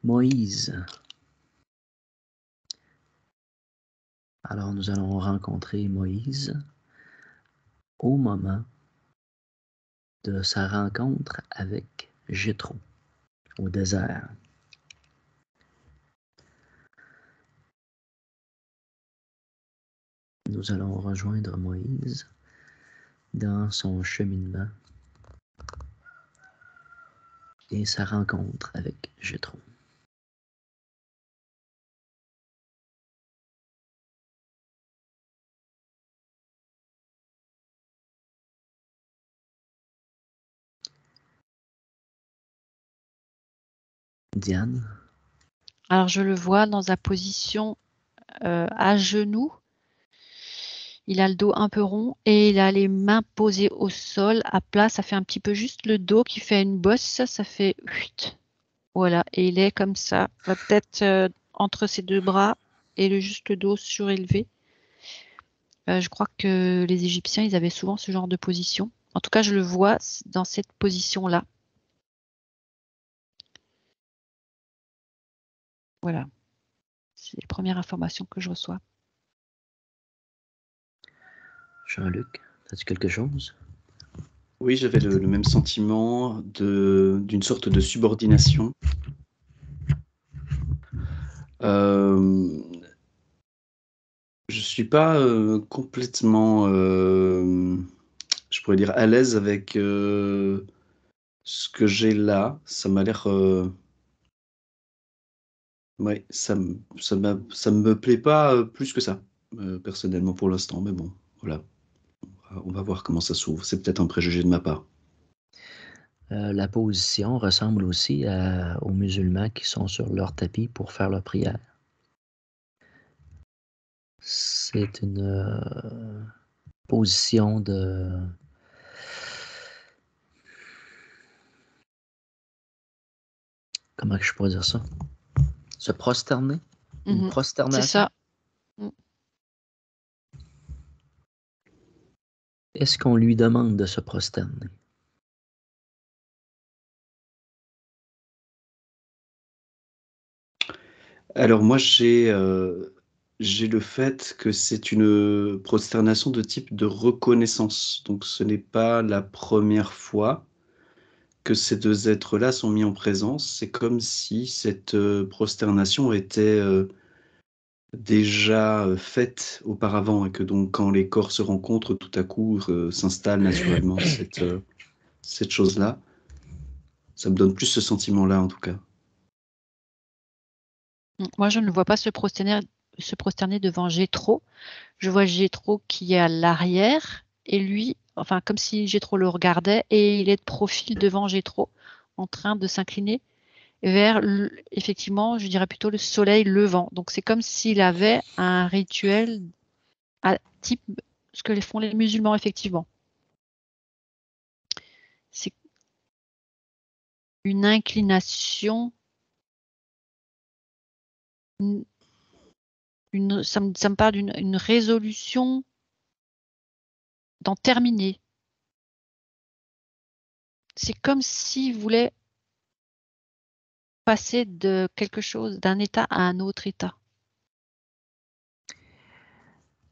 Moïse. Alors nous allons rencontrer Moïse au moment de sa rencontre avec Jéthro au désert. Nous allons rejoindre Moïse dans son cheminement et sa rencontre avec Jéthro. Diane? Alors, je le vois dans sa position à genoux. Il a le dos un peu rond et il a les mains posées au sol à plat. Ça fait un petit peu juste le dos qui fait une bosse. Ça fait... Voilà, et il est comme ça. La tête entre ses deux bras et juste le dos surélevé. Je crois que les Égyptiens, ils avaient souvent ce genre de position. En tout cas, je le vois dans cette position-là. Voilà. C'est les premières informations que je reçois. Jean-Luc, as-tu quelque chose? Oui, j'avais le même sentiment d'une sorte de subordination. Je suis pas complètement, je pourrais dire, à l'aise avec ce que j'ai là. Ça m'a l'air... ouais, ça me plaît pas plus que ça, personnellement, pour l'instant. Mais bon, voilà. On va voir comment ça s'ouvre. C'est peut-être un préjugé de ma part. La position ressemble aussi aux musulmans qui sont sur leur tapis pour faire leur prière. C'est une position de... Comment je pourrais dire ça? Se prosterner? Une prosternation? C'est ça. Est-ce qu'on lui demande de se prosterner? Alors moi, j'ai le fait que c'est une prosternation de type de reconnaissance. Donc ce n'est pas la première fois que ces deux êtres-là sont mis en présence. C'est comme si cette prosternation était déjà faite auparavant et que donc quand les corps se rencontrent, tout à coup s'installe naturellement cette chose-là. Ça me donne plus ce sentiment-là en tout cas. Moi, je ne le vois pas se prosterner devant Jéthro. Je vois Jéthro qui est à l'arrière et lui, enfin comme si Jéthro le regardait et il est de profil devant Jéthro en train de s'incliner vers, effectivement, je dirais plutôt le soleil levant. Donc c'est comme s'il avait un rituel à type ce que font les musulmans, effectivement. C'est une inclination, ça me parle d'une résolution d'en terminer. C'est comme s'il voulait passer de quelque chose, d'un état à un autre état.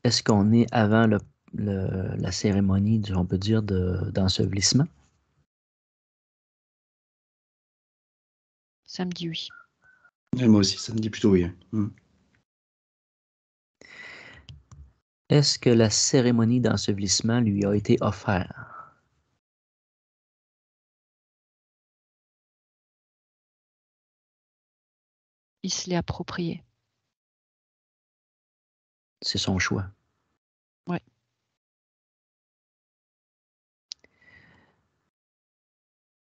Est-ce qu'on est avant la cérémonie, on peut dire, d'ensevelissement? Ça me dit oui. Et moi aussi, ça me dit plutôt oui. Est-ce que la cérémonie d'ensevelissement lui a été offerte? Il se l'est approprié. C'est son choix. Oui.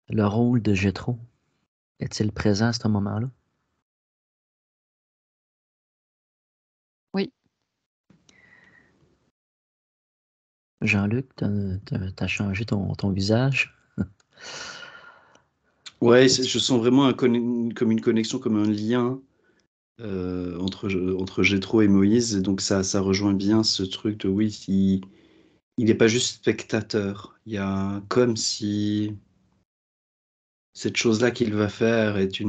Le rôle de Jéthro, est-il présent à ce moment-là? Oui. Jean-Luc, t'as changé ton visage? Ouais, je sens vraiment comme une connexion, comme un lien entre Jéthro et Moïse. Et donc ça rejoint bien ce truc de oui, il n'est pas juste spectateur. Il y a comme si cette chose-là qu'il va faire est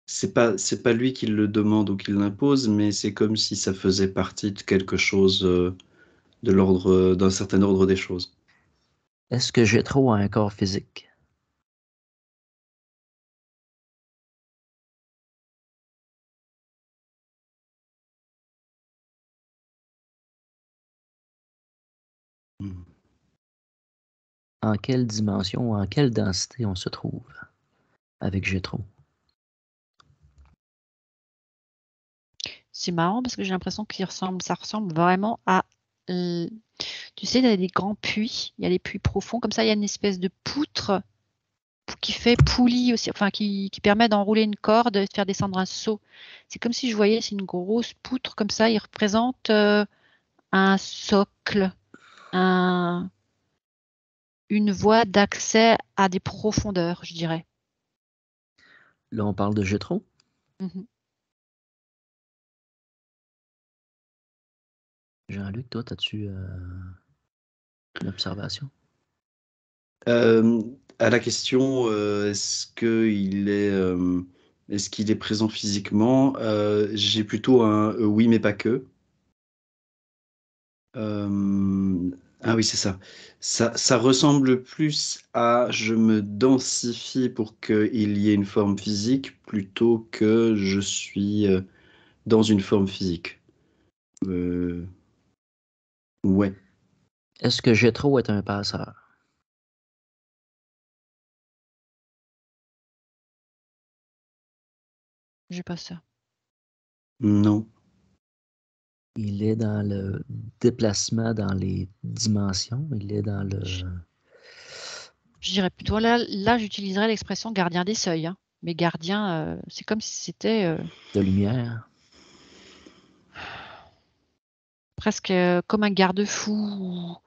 c'est pas lui qui le demande ou qui l'impose, mais c'est comme si ça faisait partie de quelque chose de l'ordre d'un certain ordre des choses. Est-ce que Jétro a un corps physique? Hmm. En quelle dimension ou en quelle densité on se trouve avec Jétro? C'est marrant parce que j'ai l'impression ça ressemble vraiment à, tu sais, il y a des grands puits, il y a des puits profonds, comme ça, il y a une espèce de poutre qui fait poulie aussi, enfin, qui permet d'enrouler une corde et de faire descendre un seau. C'est comme si je voyais, c'est une grosse poutre comme ça, il représente un socle, une voie d'accès à des profondeurs, je dirais. Là, on parle de Jétro. Mhm. Jean-Luc, toi, as-tu une observation? À la question, est-ce qu'il est présent physiquement? J'ai plutôt un oui, mais pas que. Ah oui, c'est ça. Ça ressemble plus à je me densifie pour qu'il y ait une forme physique plutôt que je suis dans une forme physique. Euh, ouais. Est-ce que Jétro est un passeur? J'ai pas ça. Non. Il est dans le déplacement dans les dimensions. Il est dans le... Je dirais plutôt là j'utiliserais l'expression gardien des seuils, hein. Mais gardien, c'est comme si c'était de lumière. presque comme un garde-fou,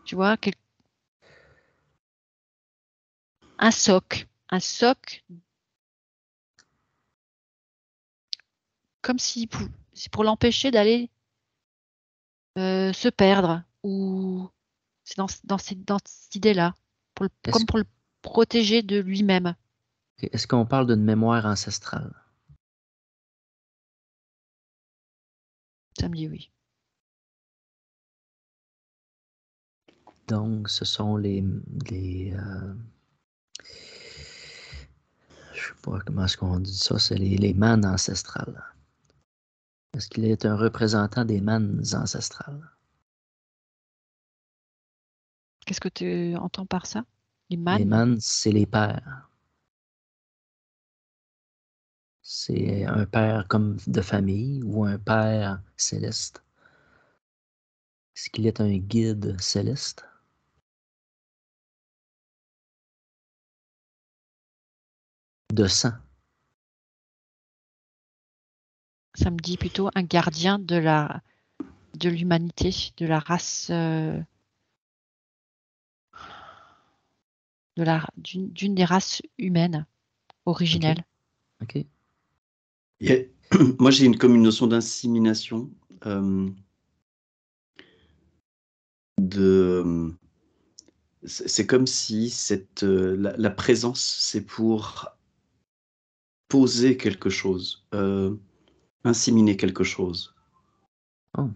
tu vois, un soc, comme si c'est pour l'empêcher d'aller se perdre, ou c'est dans cette idée-là, Est-ce comme pour le protéger de lui-même. est-ce qu'on parle d'une mémoire ancestrale? Ça me dit oui. Donc, ce sont je sais pas comment est-ce qu'on dit ça, c'est les manes ancestrales. Est-ce qu'il est un représentant des manes ancestrales? Qu'est-ce que tu entends par ça? Les Les mannes? manes, c'est les pères. C'est un père comme de famille ou un père céleste. Est-ce qu'il est un guide céleste? De sang. Ça me dit plutôt un gardien de l'humanité, de la race, d'une des races humaines OK. originelles. OK. Il y a- Moi, j'ai comme une notion d'insémination, de, c'est comme si la présence, c'est pour poser quelque chose, inséminer quelque chose. Oh,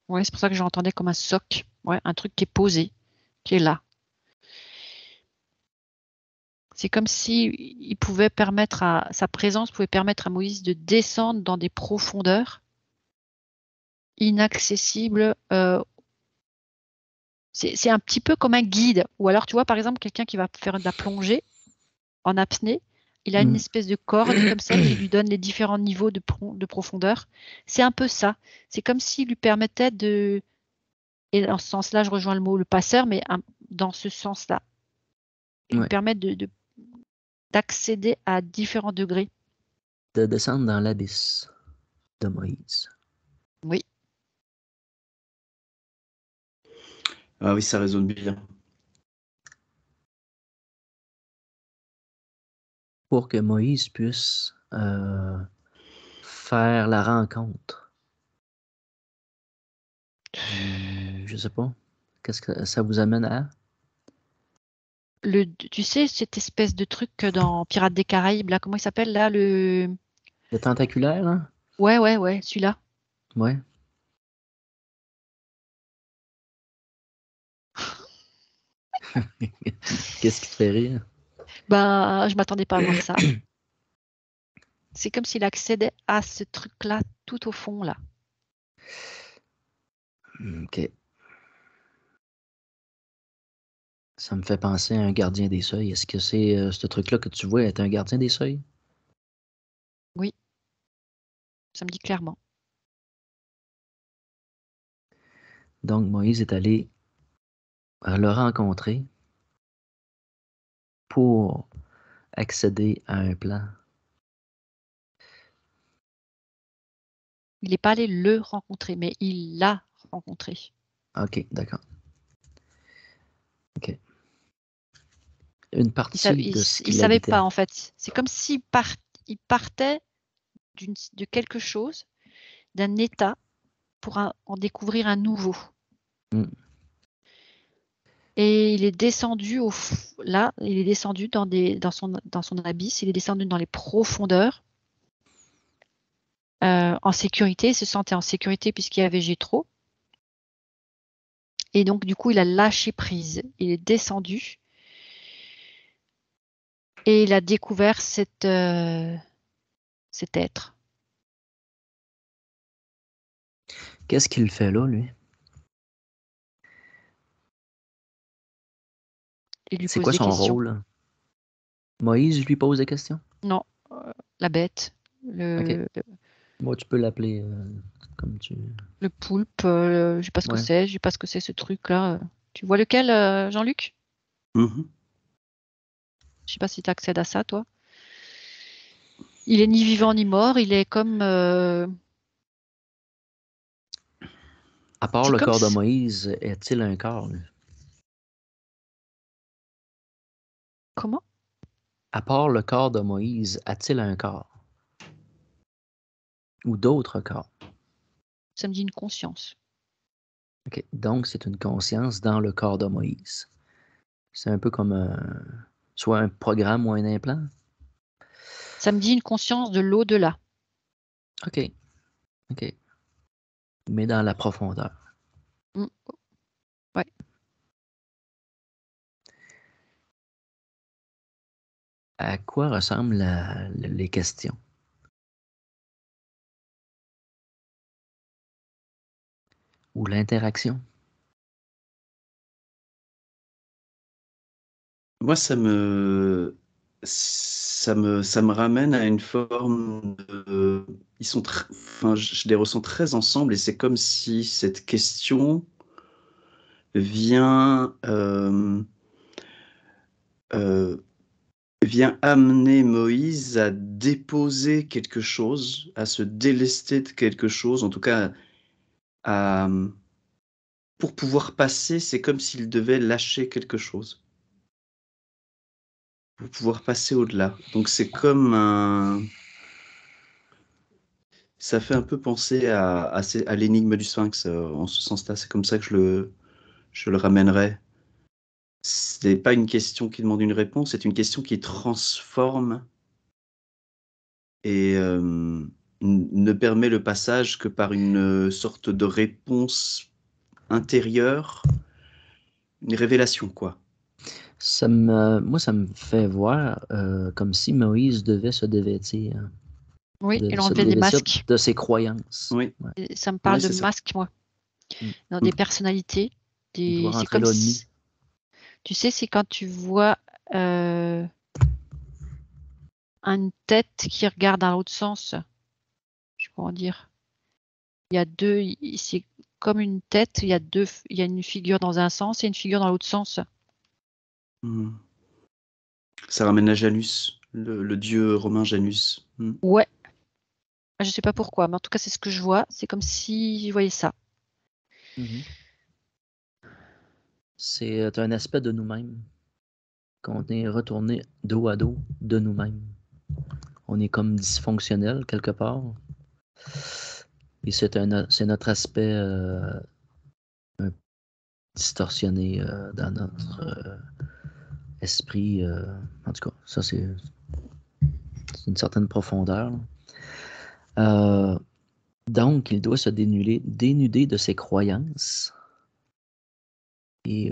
Ouais, c'est pour ça que j'entendais comme un soc. Ouais, un truc qui est posé, qui est là. C'est comme si il pouvait sa présence pouvait permettre à Moïse de descendre dans des profondeurs inaccessibles. C'est un petit peu comme un guide. Ou alors, tu vois, par exemple, quelqu'un qui va faire de la plongée en apnée, il a une hmm. espèce de corde comme ça qui lui donne les différents niveaux de profondeur. C'est un peu ça. C'est comme s'il lui permettait de, et dans ce sens-là, je rejoins le mot le passeur, mais dans ce sens-là, il lui Ouais. permet d'accéder à différents degrés. De descendre dans l'abysse de Moïse. Oui, Ah oui, ça résonne bien. Pour que Moïse puisse faire la rencontre je sais pas, qu'est-ce que ça vous amène à? Tu sais, cette espèce de truc dans Pirates des Caraïbes, là, comment il s'appelle là, le... Le tentaculaire, hein? Ouais, celui-là. Ouais. Qu'est-ce qui te fait rire? Bah, je m'attendais pas à voir ça. C'est comme s'il accédait à ce truc-là tout au fond, là. OK. Ça me fait penser à un gardien des seuils. Est-ce que c'est ce truc-là que tu vois est un gardien des seuils? Oui, ça me dit clairement. Donc, Moïse est allé le rencontrer pour accéder à un plan. Il n'est pas allé le rencontrer, mais il l'a rencontré. OK, d'accord. OK. Une Il partie de ce ne qu'il savait pas, habitait. en fait. C'est comme s'il il partait de quelque chose, d'un état, pour en découvrir un nouveau. Mm. Et il est descendu là, il est descendu dans son abysse, il est descendu dans les profondeurs, en sécurité, il se sentait en sécurité puisqu'il y avait Jéthro. Et donc, du coup, il a lâché prise. Il est descendu et il a découvert cet être. Qu'est-ce qu'il fait là, lui? Il lui C'est pose quoi des son questions. rôle? Moïse lui pose des questions? Non, la bête, OK. Moi, tu peux l'appeler comme tu... le poulpe, je sais pas ce que Ouais. c'est, je sais pas ce que c'est ce truc-là. Tu vois lequel, Jean-Luc? Mhm. Je sais pas si tu accèdes à ça, toi. Il est ni vivant ni mort, il est comme... À part c'est le comme... corps de Moïse, est-il un corps, lui? Comment? À part le corps de Moïse, a-t-il un corps? Ou d'autres corps? Ça me dit une conscience. OK. Donc, c'est une conscience dans le corps de Moïse. C'est un peu comme soit un programme ou un implant. Ça me dit une conscience de l'au-delà. OK. OK. Mais dans la profondeur. Mm. Ouais. À quoi ressemblent les questions? Ou l'interaction? Moi, ça me ramène à une forme de... Ils sont enfin, je les ressens très ensemble et c'est comme si cette question vient, vient amener Moïse à déposer quelque chose, à se délester de quelque chose, en tout cas à, pour pouvoir passer, c'est comme s'il devait lâcher quelque chose. Pour pouvoir passer au-delà. Donc c'est comme un... Ça fait un peu penser à l'énigme du Sphinx, en ce sens-là. C'est comme ça que je le ramènerais. C'est pas une question qui demande une réponse, c'est une question qui transforme et ne permet le passage que par une sorte de réponse intérieure, une révélation, quoi. Moi, ça me fait voir comme si Moïse devait se dévêtir, Oui, de il se enlevait des dévêtir masques. de ses croyances. Oui, Ouais. Et ça me ouais, parle de c'est ça. masques, moi. Mm. Dans Mmh. des personnalités. Il doit C'est rentrer comme là de nuit. tu sais, c'est quand tu vois une tête qui regarde dans l'autre sens. Je sais comment dire. Il y a deux, c'est comme une tête, il y a une figure dans un sens et une figure dans l'autre sens. Mmh. Ça ramène à Janus, le dieu romain Janus. Mmh. Ouais, je sais pas pourquoi, mais en tout cas, c'est ce que je vois. C'est comme si je voyais ça. Mhm. C'est un aspect de nous-mêmes, qu'on est retourné dos à dos de nous-mêmes. On est comme dysfonctionnel quelque part. Et c'est notre aspect un peu distorsionné dans notre esprit. En tout cas, ça, c'est une certaine profondeur. Donc, il doit se dénuder de ses croyances et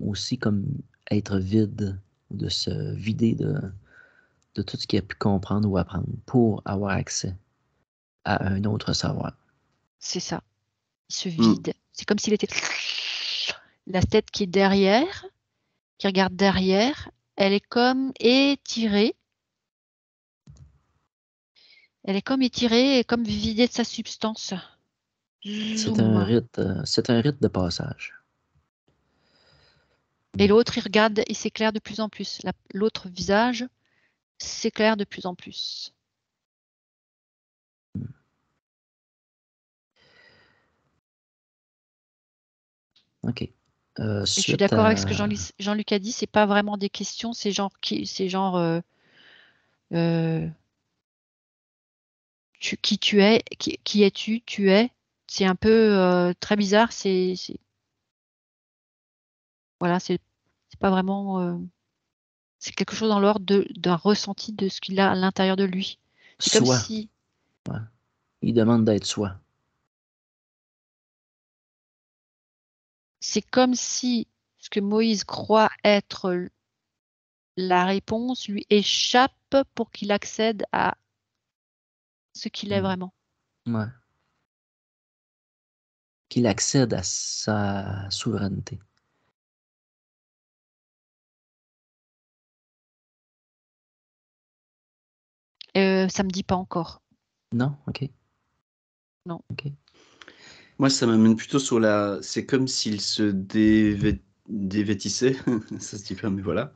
aussi comme être vide, de se vider de tout ce qu'il a pu comprendre ou apprendre pour avoir accès à un autre savoir. C'est ça. Il se vide. C'est comme s'il était la tête qui est derrière, qui regarde derrière, elle est comme étirée. Elle est comme étirée et comme vidée de sa substance. C'est un rite de passage. Et l'autre, il regarde, il s'éclaire de plus en plus. L'autre visage s'éclaire de plus en plus. OK. Et je suis d'accord avec ce que Jean-Luc a dit, c'est pas vraiment des questions, c'est genre qui tu es, qui es-tu, tu es. C'est un peu très bizarre, voilà, c'est pas vraiment c'est quelque chose dans l'ordre d'un ressenti de ce qu'il a à l'intérieur de lui. C'est comme Soi. si Ouais. Il demande d'être soi. c'est comme si ce que Moïse croit être la réponse lui échappe pour qu'il accède à ce qu'il est vraiment. Ouais. Qu'il accède à sa souveraineté. Ça me dit pas encore. Non? OK. Non. OK. Moi, ça m'amène plutôt sur c'est comme s'il se dévêtissait, ça se dit pas, mais voilà,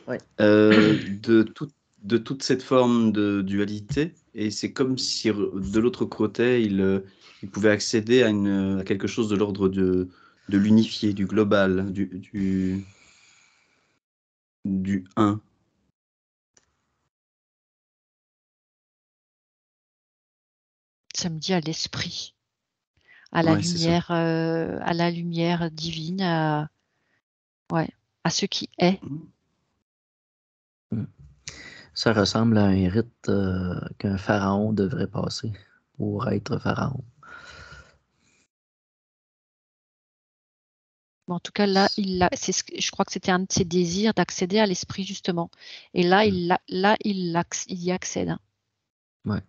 Ouais. de toute cette forme de dualité. Et c'est comme si de l'autre côté, il pouvait accéder à quelque chose de l'ordre de l'unifié, du global, du un. Ça me dit à l'esprit, à Ouais, c'est ça. à la lumière divine, à ce qui est. Ça ressemble à un rite qu'un pharaon devrait passer pour être pharaon. En tout cas, là, je crois que c'était un de ses désirs d'accéder à l'esprit, justement. Et là, il y accède. Ouais.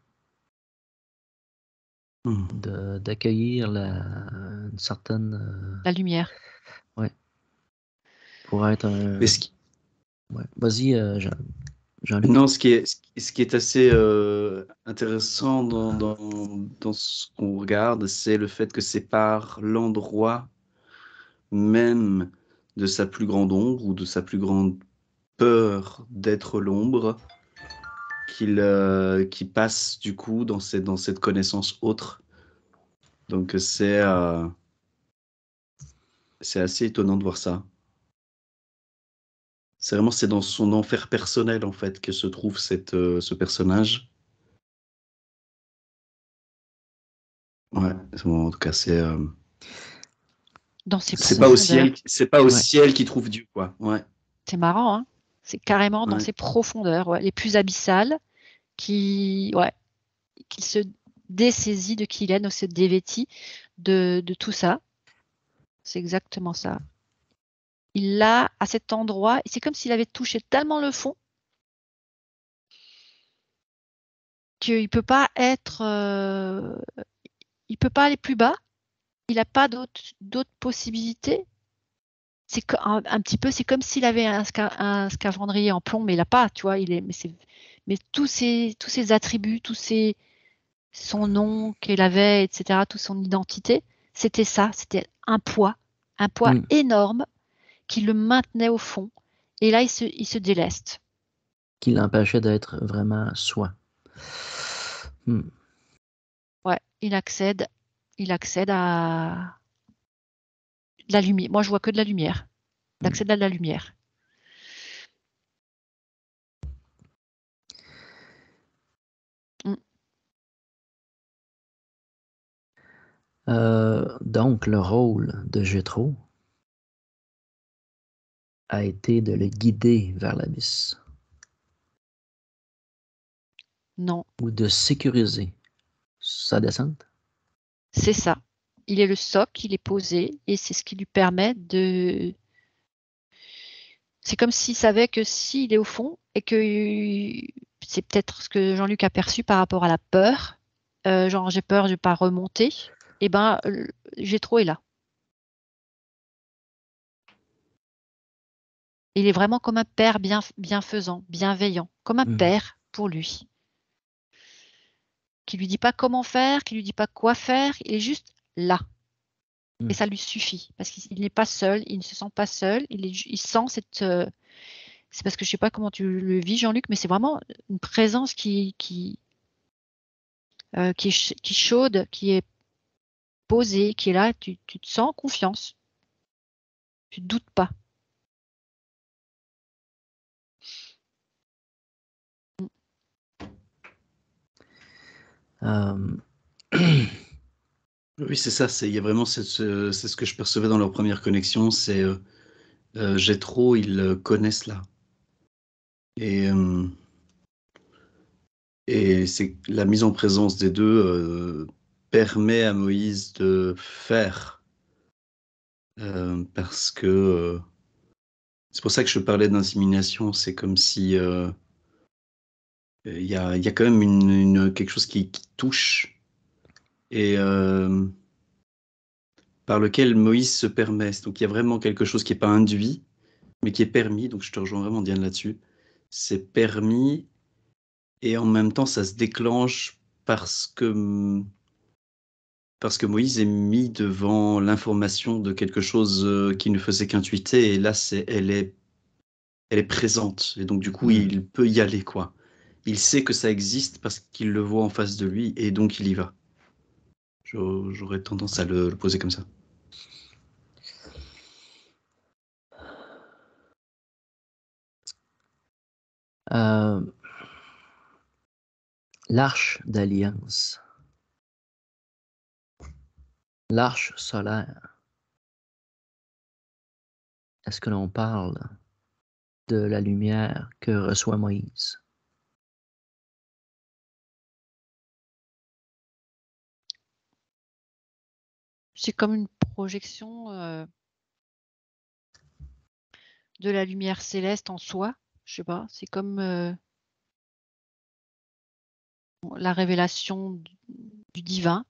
D'accueillir une certaine... La lumière. ouais. Pour être un... Mais Ouais. Vas-y, Jean-Luc. non, ce qui est assez intéressant dans ce qu'on regarde, c'est le fait que c'est par l'endroit même de sa plus grande ombre ou de sa plus grande peur d'être l'ombre qui passe du coup dans cette connaissance autre. Donc c'est assez étonnant de voir ça. C'est dans son enfer personnel en fait que se trouve ce personnage. Ouais, en tout cas Dans ses c'est pas au ciel, profondeurs. c'est pas au ciel qu'il trouve Dieu, quoi. Ouais. C'est marrant, hein? C'est carrément dans Ouais. ses profondeurs, les plus abyssales, qui se dessaisit de qui il est, se dévêtit de tout ça. C'est exactement ça. Il l'a à cet endroit, et c'est comme s'il avait touché tellement le fond qu'il peut pas il peut pas aller plus bas. Il n'a pas d'autres possibilités. C'est un petit peu, c'est comme s'il avait un scaphandrier en plomb, mais il n'a pas, tu vois. Mais tous ses attributs, son nom qu'il avait, etc., toute son identité, c'était ça, c'était un poids énorme qui le maintenait au fond. Et là, il se déleste. Qui l'empêchait d'être vraiment soi. Ouais, il accède à la lumière. Moi, je vois que de la lumière. Il accède à la lumière. Donc, le rôle de Jétro, a été de le guider vers l'abysse Non, ou de sécuriser sa descente? c'est ça. Il est le socle, il est posé et c'est ce qui lui permet de... C'est comme s'il savait que s'il est au fond et que c'est peut-être ce que Jean-Luc a perçu par rapport à la peur, genre j'ai peur de ne pas remonter, et ben Jétro est là. Il est vraiment comme un père bienfaisant, bienveillant, comme un père pour lui. Qui lui dit pas comment faire, qui lui dit pas quoi faire, il est juste là. Et ça lui suffit parce qu'il n'est pas seul, il ne se sent pas seul, il sent cette... c'est parce que je sais pas comment tu le vis, Jean-Luc, mais c'est vraiment une présence qui est chaude, qui est posée, qui est là, tu te sens en confiance. Tu ne doutes pas. Oui, c'est ça. Il y a vraiment c'est ce que je percevais dans leur première connexion. C'est Jétro, ils connaissent là. Et c'est la mise en présence des deux permet à Moïse de faire. Parce que c'est pour ça que je parlais d'insémination. C'est comme si il y a quand même quelque chose qui touche et par lequel Moïse se permet. Donc il y a vraiment quelque chose qui n'est pas induit, mais qui est permis. Donc je te rejoins vraiment, Diane, là-dessus. C'est permis et en même temps ça se déclenche parce que Moïse est mis devant l'information de quelque chose qui ne faisait qu'intuiter, et là elle est présente, et donc du coup il peut y aller, quoi. Il sait que ça existe parce qu'il le voit en face de lui, et donc il y va. J'aurais tendance à le poser comme ça. L'arche d'alliance, l'arche solaire. Est-ce que l'on parle de la lumière que reçoit Moïse? C'est comme une projection de la lumière céleste en soi. Je sais pas, c'est comme la révélation du divin.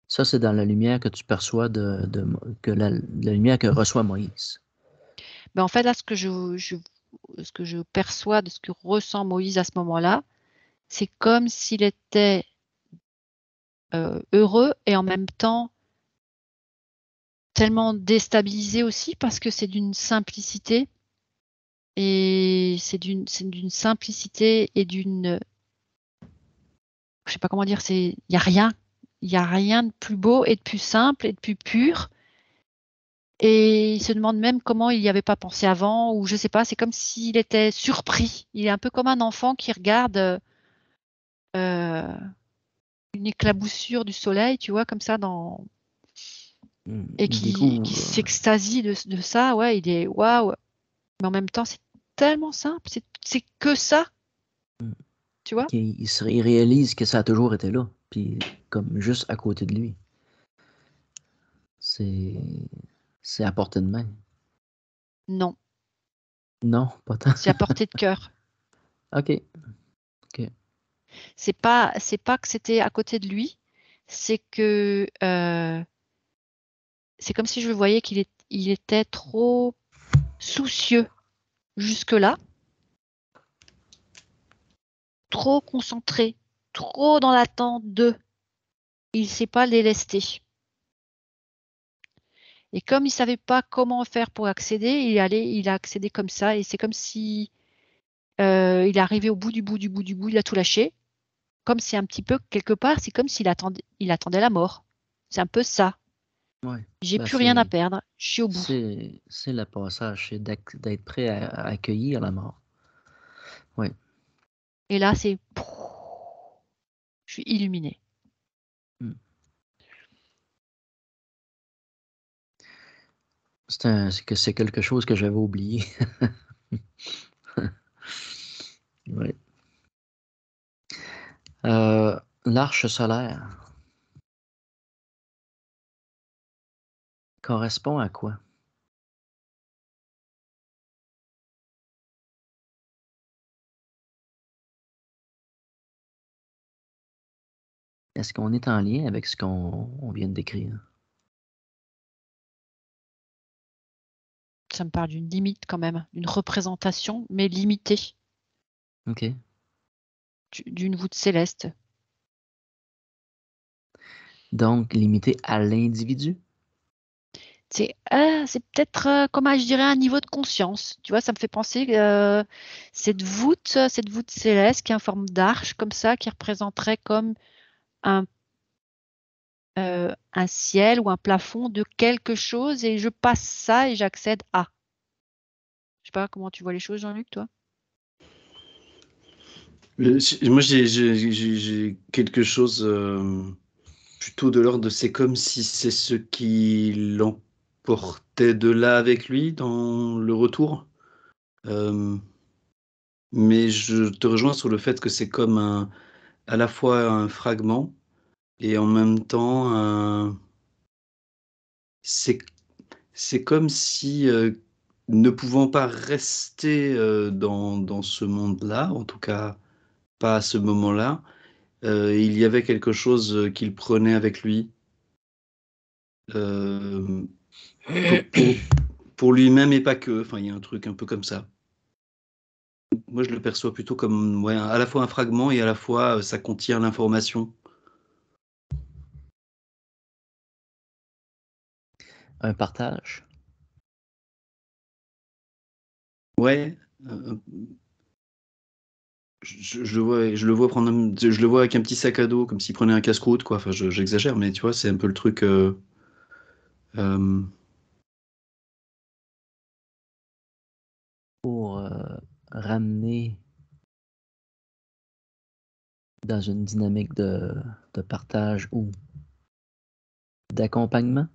Ça, c'est dans la lumière que tu perçois que la lumière que reçoit Moïse. Mais en fait, là, ce que je perçois de ce que ressent Moïse à ce moment-là, c'est comme s'il était heureux et en même temps tellement déstabilisé aussi parce que c'est d'une simplicité et c'est d'une simplicité et d'une, je sais pas comment dire, il y a rien de plus beau et de plus simple et de plus pur. Et il se demande même comment il n'y avait pas pensé avant, ou je sais pas, c'est comme s'il était surpris. Il est un peu comme un enfant qui regarde une éclaboussure du soleil, tu vois, comme ça, et Il qui découvre. s'extasie de ça. Ouais, il est waouh. Mais en même temps, c'est tellement simple, c'est que ça, tu vois. Il réalise que ça a toujours été là, puis comme juste à côté de lui. C'est à portée de main. Non, Non, pas tant. c'est à portée de cœur. OK. C'est pas que c'était à côté de lui, c'est que c'est comme si je voyais il était trop soucieux jusque-là, trop concentré, trop dans l'attente de. Il ne s'est pas délesté. Et comme il savait pas comment faire pour accéder, il a accédé comme ça. Et c'est comme si il est arrivé au bout du bout du bout du bout, il a tout lâché. Comme c'est un petit peu, quelque part, c'est comme s'il attendait la mort. C'est un peu ça. Ouais. J'ai Ben, plus rien à perdre. Je suis au bout. c'est le passage, c'est d'être prêt à accueillir la mort. Oui. Et là, c'est. Je suis illuminée. C'est quelque chose que j'avais oublié. Ouais. L'arche solaire correspond à quoi? Est-ce qu'on est en lien avec ce qu'on vient de décrire? Ça me parle d'une limite quand même, une représentation, mais limitée OK. d'une voûte céleste. Donc, limité à l'individu? C'est peut-être, comment je dirais, un niveau de conscience. Tu vois, ça me fait penser cette voûte céleste qui est en forme d'arche comme ça, qui représenterait comme un ciel ou un plafond de quelque chose et je passe ça et j'accède à. Je sais pas comment tu vois les choses, Jean-Luc, toi? Moi, j'ai quelque chose plutôt de l'ordre de c'est comme si c'est ce qui l'emportait de là avec lui dans le retour. Mais je te rejoins sur le fait que c'est comme à la fois un fragment et en même temps c'est c'est comme si ne pouvant pas rester dans ce monde-là, en tout cas pas à ce moment-là, il y avait quelque chose qu'il prenait avec lui euh, pour, pour, pour lui-même et pas que. Enfin, il y a un truc un peu comme ça. Moi, je le perçois plutôt comme ouais, à la fois un fragment et à la fois ça contient l'information. Un partage? Ouais, je le vois prendre, je le vois avec un petit sac à dos, comme s'il prenait un casse-croûte, quoi. Enfin, j'exagère, mais tu vois, c'est un peu le truc. Euh, Pour ramener dans une dynamique de partage ou d'accompagnement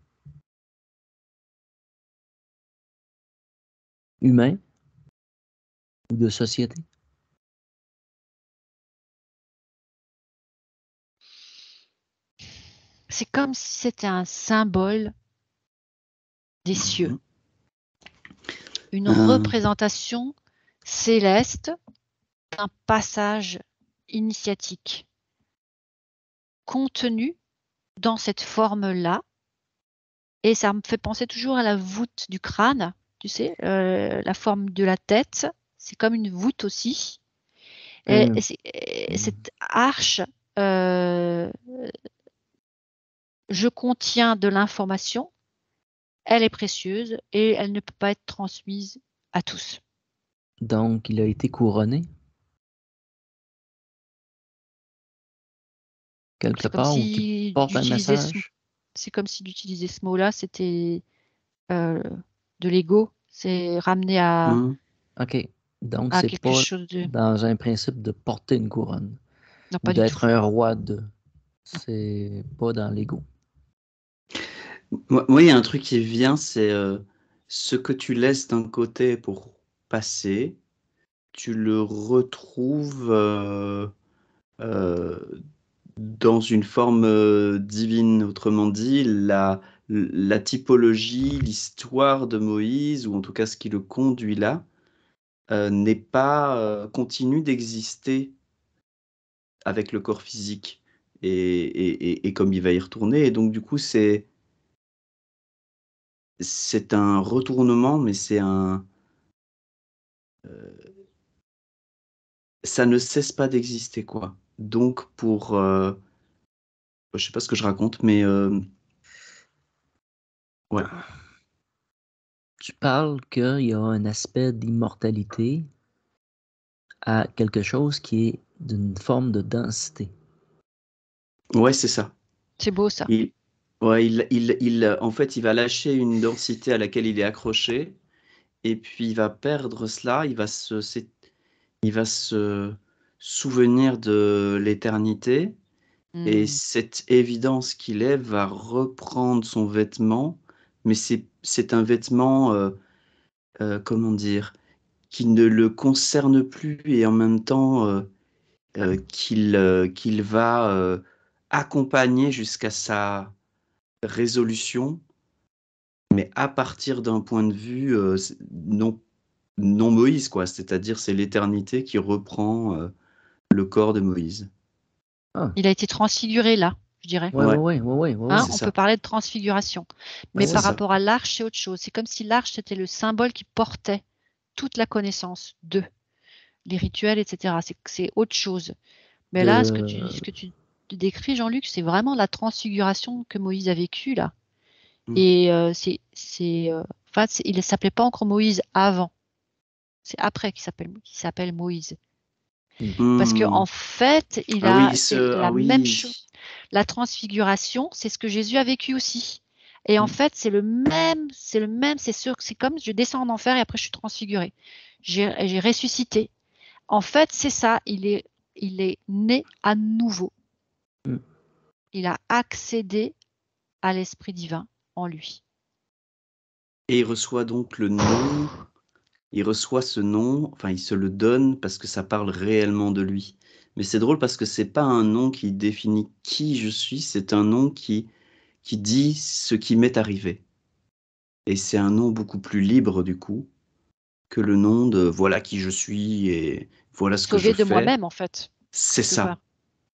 humain ou de société? C'est comme si c'était un symbole des cieux, une un- représentation céleste d'un passage initiatique contenu dans cette forme-là. Et ça me fait penser toujours à la voûte du crâne, tu sais, la forme de la tête, c'est comme une voûte aussi. Un- Et cette arche, euh, je contiens de l'information, elle est précieuse et elle ne peut pas être transmise à tous. Donc, il a été couronné quelque C'est comme part ou qui si porte un d'utiliser message? ce mot-là, c'était euh, de l'ego, c'est ramener un- OK. Donc, à c'est quelque pas chose de... dans un principe de porter une couronne Non, ou pas du tout. d'être un roi de. C'est pas dans l'ego. Moi, il y a un truc qui vient, c'est ce que tu laisses d'un côté pour passer, tu le retrouves euh, dans une forme divine. Autrement dit, la typologie, l'histoire de Moïse, ou en tout cas ce qui le conduit là, n'est pas continue d'exister avec le corps physique et comme il va y retourner. Et donc, du coup, c'est un retournement, mais ça ne cesse pas d'exister, quoi. Donc, je sais pas ce que je raconte, mais ouais. Tu parles qu'il y a un aspect d'immortalité à quelque chose qui est d'une forme de densité. Ouais, c'est ça. C'est beau ça. Il, ouais, en fait, il va lâcher une densité à laquelle il est accroché, et puis il va perdre cela, il va se souvenir de l'éternité, et Hmm. cette évidence qu'il est va reprendre son vêtement, mais c'est un vêtement, comment dire, qui ne le concerne plus et en même temps qu'il va accompagner jusqu'à sa résolution, mais à partir d'un point de vue non Moïse, quoi. C'est-à-dire c'est l'éternité qui reprend le corps de Moïse. Ah, Il a été transfiguré là, je dirais. ouais, ouais, Ouais, ouais, ouais, ouais, ouais, Hein, ouais. c'est on peut ça. parler de transfiguration. Ouais, Mais c'est par ça. rapport à l'arche, c'est autre chose. C'est comme si l'arche, c'était le symbole qui portait toute la connaissance d'eux, les rituels, etc. C'est autre chose. Mais là, ce De... que tu décris, Jean-Luc, c'est vraiment la transfiguration que Moïse a vécue là. Mm. Et enfin, il ne s'appelait pas encore Moïse avant. C'est après qu'il s'appelle Moïse. Parce que en Mm. fait, c'est Ah la même chose. oui. La transfiguration, c'est ce que Jésus a vécu aussi. Et en Mm. fait, c'est sûr que c'est comme je descends en enfer et après je suis transfiguré. J'ai ressuscité. En fait, c'est ça, il est né à nouveau. Mm. Il a accédé à l'Esprit divin en lui. Et il reçoit donc le nom, il reçoit ce nom, enfin il se le donne parce que ça parle réellement de lui. Mais c'est drôle parce que c'est pas un nom qui définit qui je suis, c'est un nom qui dit ce qui m'est arrivé. Et c'est un nom beaucoup plus libre du coup que le nom de voilà qui je suis et voilà ce que je Sauvé de fais. moi-même, en fait, C'est quelque ça. part.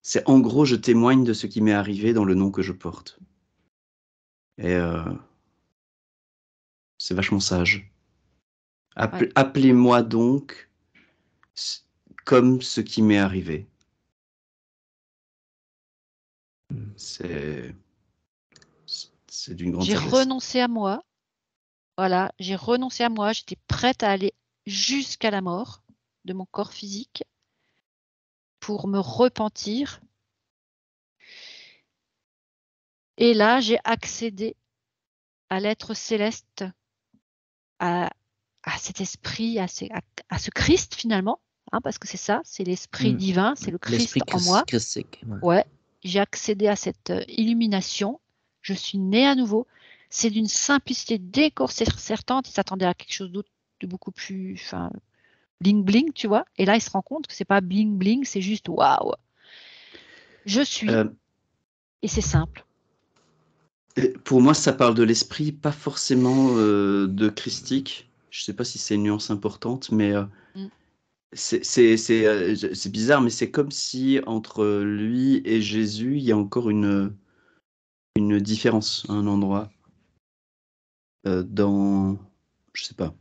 C'est en gros, je témoigne de ce qui m'est arrivé dans le nom que je porte. Et c'est vachement sage. Ouais. Appelez-moi donc s- comme ce qui m'est arrivé. Mm. C'est c'est d'une grande J'ai sagesse. renoncé à moi. Voilà, j'ai renoncé à moi. J'étais prête à aller jusqu'à la mort de mon corps physique pour me repentir. Et là, j'ai accédé à l'être céleste, à, à cet esprit, à ce Christ finalement, hein, parce que c'est ça, c'est l'esprit Mm. divin, c'est le Christ L'esprit en moi. christique. Ouais. Ouais, j'ai accédé à cette illumination. Je suis née à nouveau. C'est d'une simplicité déconcertante. Il s'attendait à quelque chose d'autre, de beaucoup plus, enfin, bling bling, tu vois. Et là, il se rend compte que c'est pas bling bling, c'est juste waouh. Je suis, Euh, et c'est simple. pour moi, ça parle de l'esprit, pas forcément de christique. Je sais pas si c'est une nuance importante, mais Mm. c'est bizarre, mais c'est comme si entre lui et Jésus, il y a encore une différence à un endroit dans, je sais pas,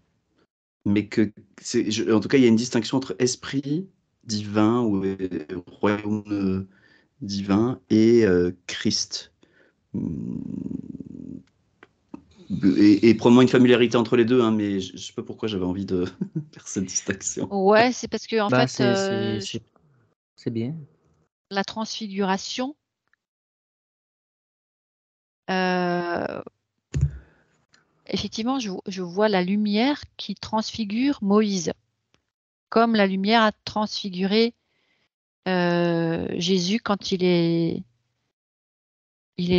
mais en tout cas, il y a une distinction entre esprit divin ou royaume divin et Christ. Hum, et probablement une familiarité entre les deux, hein, mais je sais pas pourquoi j'avais envie de faire cette distinction. Ouais, c'est parce que en Ben, fait, c'est bien. la transfiguration, euh, effectivement, je vois la lumière qui transfigure Moïse, comme la lumière a transfiguré Jésus quand il est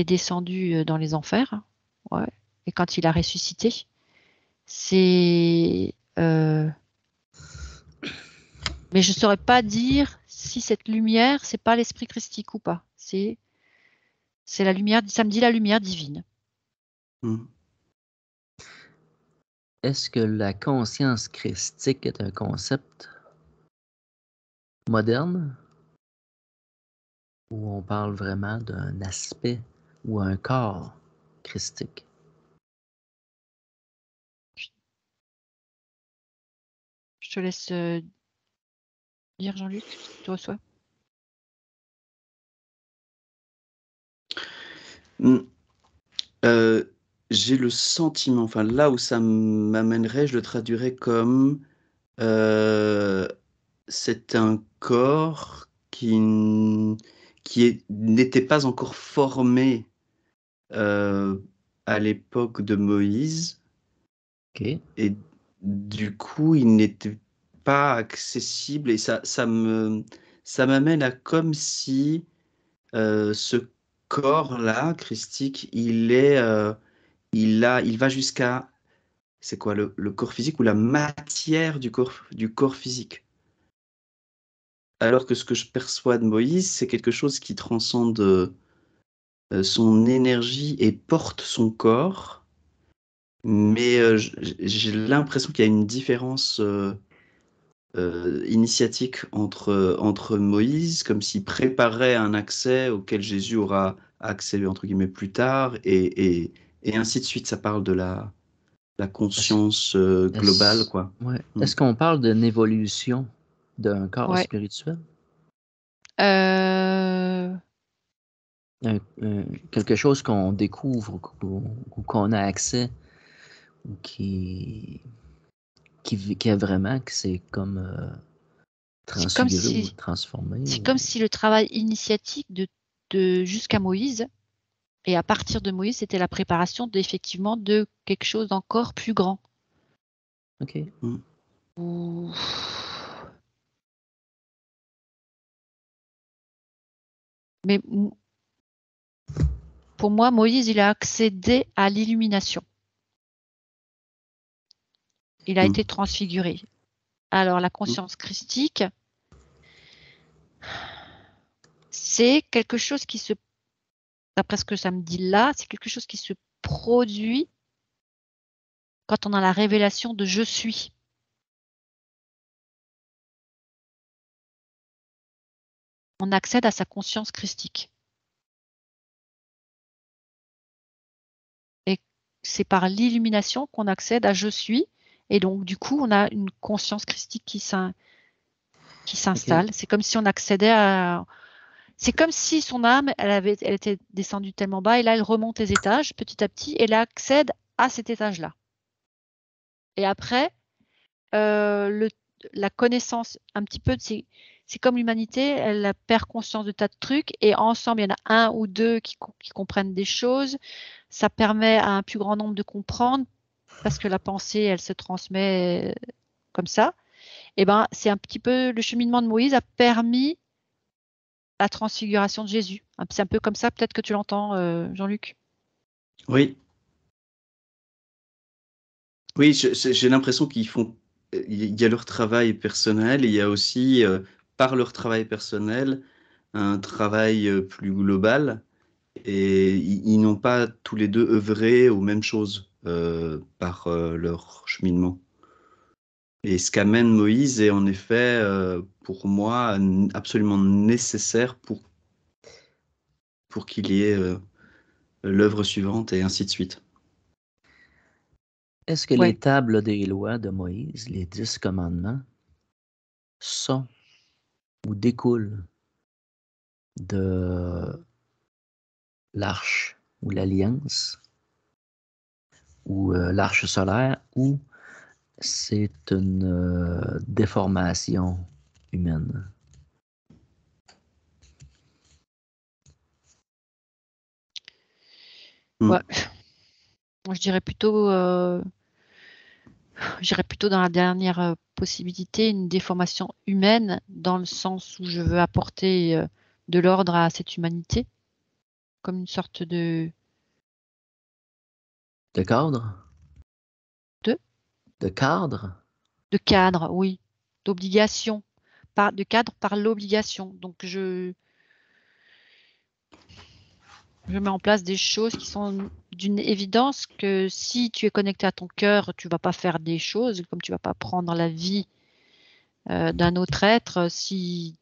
descendu dans les enfers, ouais, et quand il a ressuscité. C'est, mais je saurais pas dire si cette lumière, c'est pas l'esprit christique ou pas. C'est la lumière, ça me dit la lumière divine. Hum. Est-ce que la conscience christique est un concept moderne ou on parle vraiment d'un aspect ou un corps christique? Je te laisse dire, Jean-Luc, ce que tu reçois. Hum. Euh, j'ai le sentiment, enfin là où ça m'amènerait, je le traduirais comme euh, c'est un corps qui n'était pas encore formé à l'époque de Moïse OK. et du coup il n'était pas accessible et ça m'amène à comme si ce corps-là, christique, il va jusqu'à, c'est quoi, le corps physique ou la matière du corps physique. Alors que ce que je perçois de Moïse, c'est quelque chose qui transcende son énergie et porte son corps. Mais j'ai l'impression qu'il y a une différence initiatique entre Moïse, comme s'il préparait un accès auquel Jésus aura accès, entre guillemets, plus tard, et ainsi de suite. Ça parle de la Est-ce, conscience globale, est-ce, quoi. ouais. Mm. Est-ce qu'on parle d'une évolution d'un corps Ouais. spirituel? Euh, Quelque chose qu'on découvre ou qu'on a accès ou qui est vraiment, que c'est comme c'est comme transfiguré ou si, transformé. c'est comme si le travail initiatique de jusqu'à Moïse, et à partir de Moïse, c'était la préparation effectivement de quelque chose d'encore plus grand. OK. Ou- Mais pour moi, Moïse, il a accédé à l'illumination. Il a été transfiguré. Alors, la conscience christique, c'est quelque chose qui se, d'après ce que ça me dit là, c'est quelque chose qui se produit quand on a la révélation de je suis. On accède à sa conscience christique. Et c'est par l'illumination qu'on accède à je suis. Et donc, du coup, on a une conscience christique qui s'installe. OK. C'est comme si on accédait à... C'est comme si son âme, elle était descendue tellement bas, et là, elle remonte les étages petit à petit, et elle accède à cet étage-là. Et après, la connaissance, un petit peu, c'est comme l'humanité, elle perd conscience de tas de trucs, et ensemble, il y en a un ou deux qui comprennent des choses. Ça permet à un plus grand nombre de comprendre, parce que la pensée, elle se transmet comme ça. Et ben, c'est un petit peu le cheminement de Moïse a permis la transfiguration de Jésus. C'est un peu comme ça, peut-être que tu l'entends, Jean-Luc. Oui, oui, j'ai l'impression qu'ils font, il y a leur travail personnel, et il y a aussi, par leur travail personnel, un travail plus global, et ils n'ont pas tous les deux œuvré aux mêmes choses par leur cheminement. Et ce qu'amène Moïse est en effet, pour moi, absolument nécessaire pour qu'il y ait l'œuvre suivante, et ainsi de suite. Est-ce que les Ouais. tables des lois de Moïse, les 10 commandements, sont ou découlent de l'arche ou l'alliance ou l'arche solaire, ou c'est une déformation humaine? Ouais. Moi, j'irais plutôt dans la dernière possibilité, une déformation humaine, dans le sens où je veux apporter de l'ordre à cette humanité, comme une sorte de De cadre? de, De cadre? de cadre, oui, d'obligation, de cadre par l'obligation. Donc je mets en place des choses qui sont d'une évidence, que si tu es connecté à ton cœur, tu vas pas faire des choses, comme tu vas pas prendre la vie d'un autre être. Si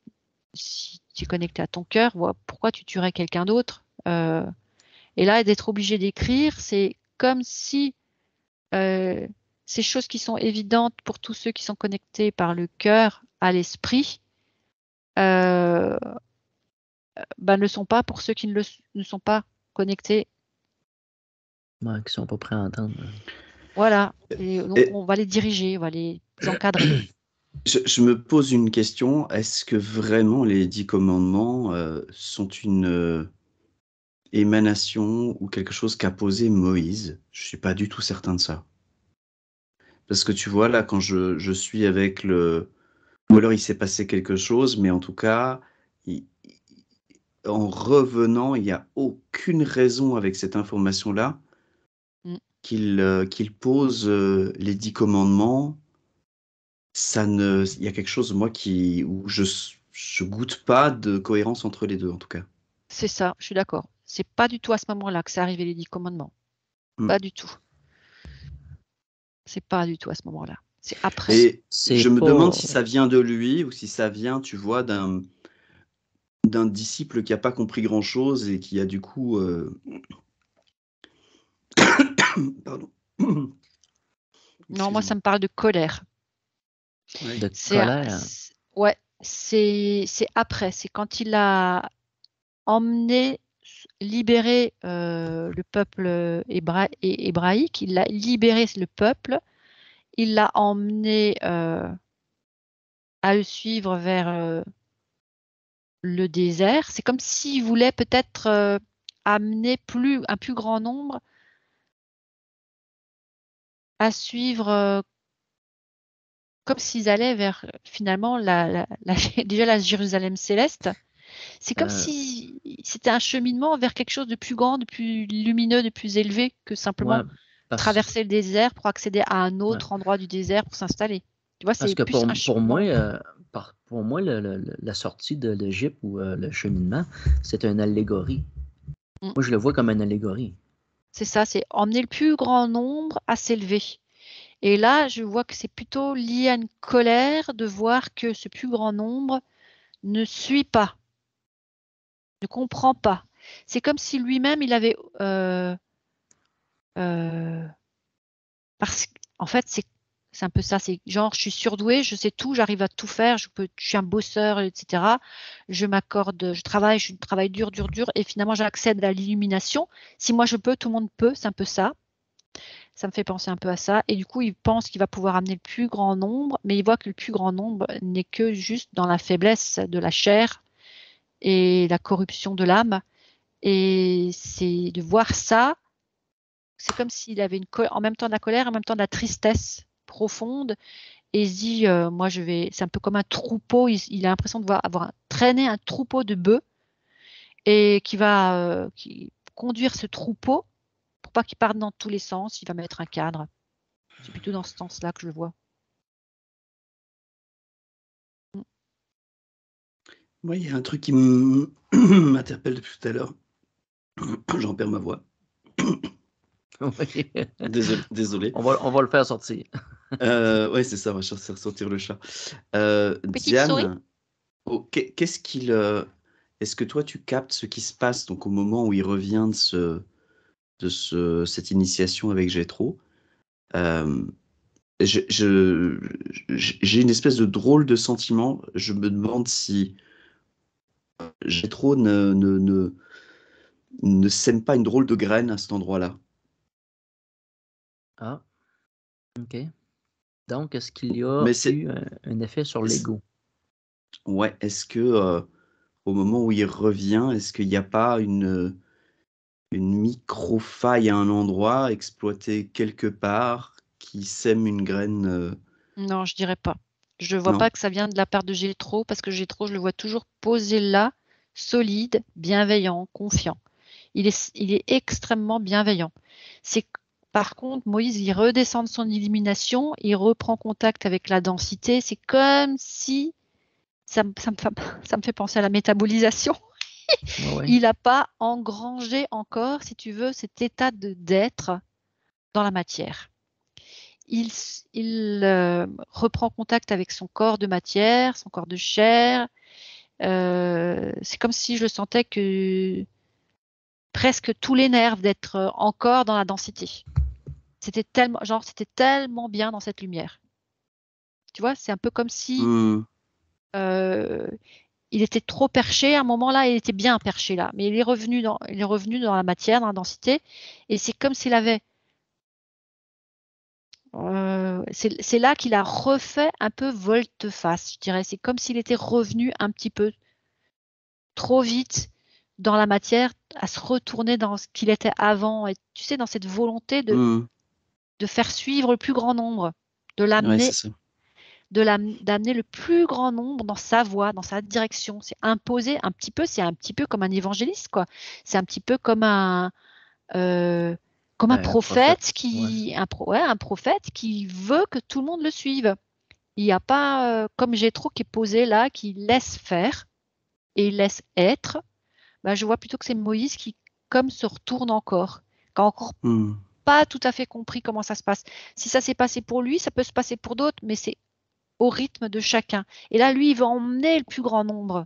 tu es connecté à ton cœur, pourquoi tu tuerais quelqu'un d'autre? Et là, d'être obligé d'écrire, c'est comme si ces choses qui sont évidentes pour tous ceux qui sont connectés par le cœur à l'esprit, euh, ne le sont pas pour ceux qui ne sont pas connectés. Ouais, qui sont pas prêts à entendre. Voilà. Et donc, Et on va les diriger, on va les encadrer. je me pose une question, est-ce que vraiment les 10 commandements sont une émanation ou quelque chose qu'a posé Moïse? Je suis pas du tout certain de ça. Parce que tu vois, là, quand je suis avec le... Ou alors il s'est passé quelque chose, mais en tout cas, en revenant, il n'y a aucune raison avec cette information-là Mm. qu'il pose les 10 commandements, il y a quelque chose, moi, où je goûte pas de cohérence entre les deux, en tout cas. C'est ça, je suis d'accord. C'est pas du tout à ce moment-là que c'est arrivé les 10 commandements. Mm. Pas du tout. C'est pas du tout à ce moment-là. C'est après. Et C'est je me pas. demande si ça vient de lui ou si ça vient, tu vois, d'un disciple qui n'a pas compris grand-chose et qui a du coup... Pardon. Non, moi, ça Excuse-moi. me parle de colère. Ouais. De C'est, colère. ouais, c'est après. C'est quand il a emmené, libéré le peuple hébraïque. Il a libéré le peuple. Il l'a emmené à le suivre vers le désert. C'est comme s'il voulait peut-être amener un plus grand nombre à suivre, comme s'ils allaient vers finalement déjà la Jérusalem céleste. C'est comme Euh, si c'était un cheminement vers quelque chose de plus grand, de plus lumineux, de plus élevé que ouais, simplement parce, traverser le désert pour accéder à un ouais. autre endroit du désert pour s'installer. Tu vois, Parce c'est que plus un pour moi, cheminement. pour moi la sortie de l'Égypte ou le cheminement, c'est une allégorie. Mm. Moi, je le vois comme une allégorie. C'est ça, c'est emmener le plus grand nombre à s'élever. Et là, je vois que c'est plutôt lié à une colère de voir que ce plus grand nombre ne suit pas, ne comprend pas. C'est comme si lui-même, il avait... euh, parce qu'en fait, c'est un peu ça. C'est genre, je suis surdoué, je sais tout, j'arrive à tout faire, je suis un bosseur, etc. Je travaille dur, dur, dur, et finalement, j'accède à l'illumination. Si moi je peux, tout le monde peut, c'est un peu ça. Ça me fait penser un peu à ça. Et du coup, il pense qu'il va pouvoir amener le plus grand nombre, mais il voit que le plus grand nombre n'est que juste dans la faiblesse de la chair et la corruption de l'âme. Et c'est de voir ça, c'est comme s'il avait en même temps de la colère, en même temps de la tristesse profonde. Et il se dit, moi, c'est un peu comme un troupeau. Il a l'impression de avoir traîné un troupeau de bœufs et qui va conduire ce troupeau pour pas qu'il parte dans tous les sens. Il va mettre un cadre. C'est plutôt dans ce sens-là que je le vois. Moi, il y a un truc qui m'interpelle depuis tout à l'heure. J'en perds ma voix. Oui. Désolé. On va le faire sortir. Ouais, c'est ça, on va ressortir le chat. Petite souris? Diane, qu'est-ce qu'il... est-ce que toi, tu captes ce qui se passe donc au moment où il revient cette initiation avec Jéthro? J'ai une espèce de drôle de sentiment. Je me demande si Jéthro ne sème pas une drôle de graine à cet endroit-là. Ah, OK. Donc, est-ce qu'il y a Mais eu un effet sur est-ce- l'ego? ouais, est-ce que au moment où il revient, est-ce qu'il n'y a pas une micro-faille à un endroit exploitée quelque part qui sème une graine Non, je dirais pas. Je ne vois non? pas que ça vient de la part de Gétro, parce que Gétro, je le vois toujours posé là, solide, bienveillant, confiant. Il est extrêmement bienveillant. C'est Par contre, Moïse, il redescend de son illumination, il reprend contact avec la densité. C'est comme si ça me fait penser à la métabolisation. Oui. Il n'a pas engrangé encore, si tu veux, cet état d'être dans la matière. Il reprend contact avec son corps de matière, son corps de chair. C'est comme si je le sentais que presque tous les nerfs d'être encore dans la densité. C'était tellement bien dans cette lumière. Tu vois, c'est un peu comme si Hmm. euh, il était trop perché. À un moment là, il était bien perché là, mais il est revenu dans la matière, dans la densité, et c'est comme s'il avait c'est là qu'il a refait un peu volte-face, je dirais. C'est comme s'il était revenu un petit peu trop vite dans la matière, à se retourner dans ce qu'il était avant. Et tu sais, dans cette volonté Hmm. de faire suivre le plus grand nombre, de Ouais, l'amener, c'est ça. d'amener le plus grand nombre dans sa voie, dans sa direction. C'est un petit peu comme un évangéliste, quoi. C'est un petit peu comme euh, Comme un Un prophète prophète, un prophète qui veut que tout le monde le suive. Il n'y a pas comme Jéthro qui est posé là, qui laisse faire et il laisse être. Bah, je vois plutôt que c'est Moïse qui, comme, se retourne encore, qui a encore pas tout à fait compris comment ça se passe. Si ça s'est passé pour lui, ça peut se passer pour d'autres, mais c'est au rythme de chacun. Et là, lui, il va emmener le plus grand nombre.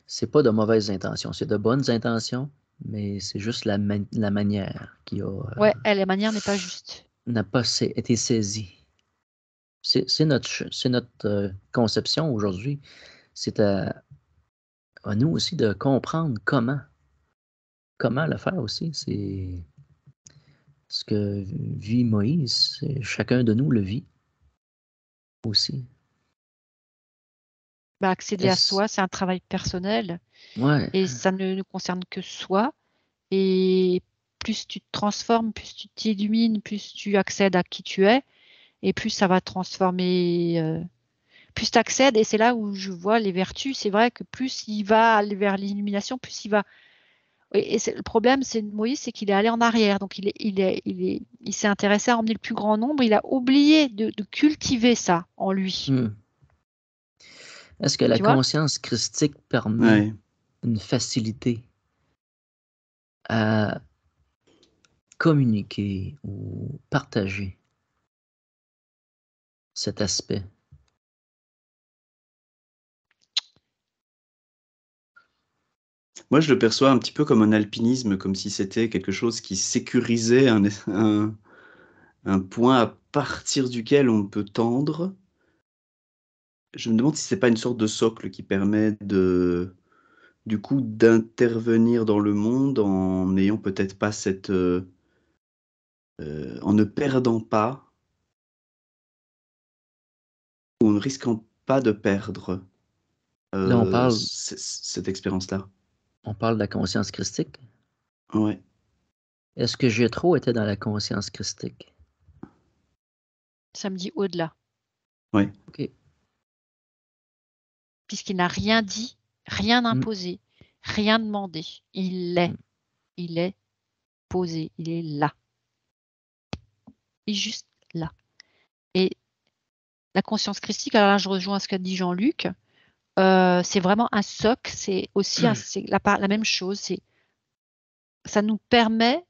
C'est pas de mauvaises intentions, c'est de bonnes intentions, mais c'est juste la manière qui Ouais, la manière n'est pas juste. n'a pas été saisie. C'est notre conception aujourd'hui. C'est à nous aussi de comprendre comment le faire aussi. C'est ce que vit Moïse. Chacun de nous le vit aussi. Bah, accéder à soi, c'est un travail personnel Ouais. et ça ne concerne que soi. Et plus tu te transformes, plus tu t'illumines, plus tu accèdes à qui tu es, et plus ça va transformer. Plus tu accèdes, et c'est là où je vois les vertus. C'est vrai que plus il va aller vers l'illumination, plus il va. Et le problème, c'est Moïse, c'est qu'il est allé en arrière. Donc il s'est intéressé à emmener le plus grand nombre. Il a oublié de cultiver ça en lui. Est-ce que la Tu vois? conscience christique permet une facilité à communiquer ou partager cet aspect? Moi, je le perçois un petit peu comme un alpinisme, comme si c'était quelque chose qui sécurisait un point à partir duquel on peut tendre. Je me demande si c'est pas une sorte de socle qui permet du coup, d'intervenir dans le monde en n'ayant peut-être pas cette, en ne perdant pas ou en ne risquant pas de perdre, Là, cette expérience-là. on parle de la conscience christique. Ouais. Est-ce que Jéthro était dans la conscience christique? Ça me dit au-delà. Ouais. OK. Puisqu'il n'a rien dit, rien imposé, rien demandé. Il est posé, il est là. Il est juste là. Et la conscience christique, alors là, je rejoins ce qu'a dit Jean-Luc, c'est vraiment un socle, c'est aussi c'est la même chose. Ça nous permet,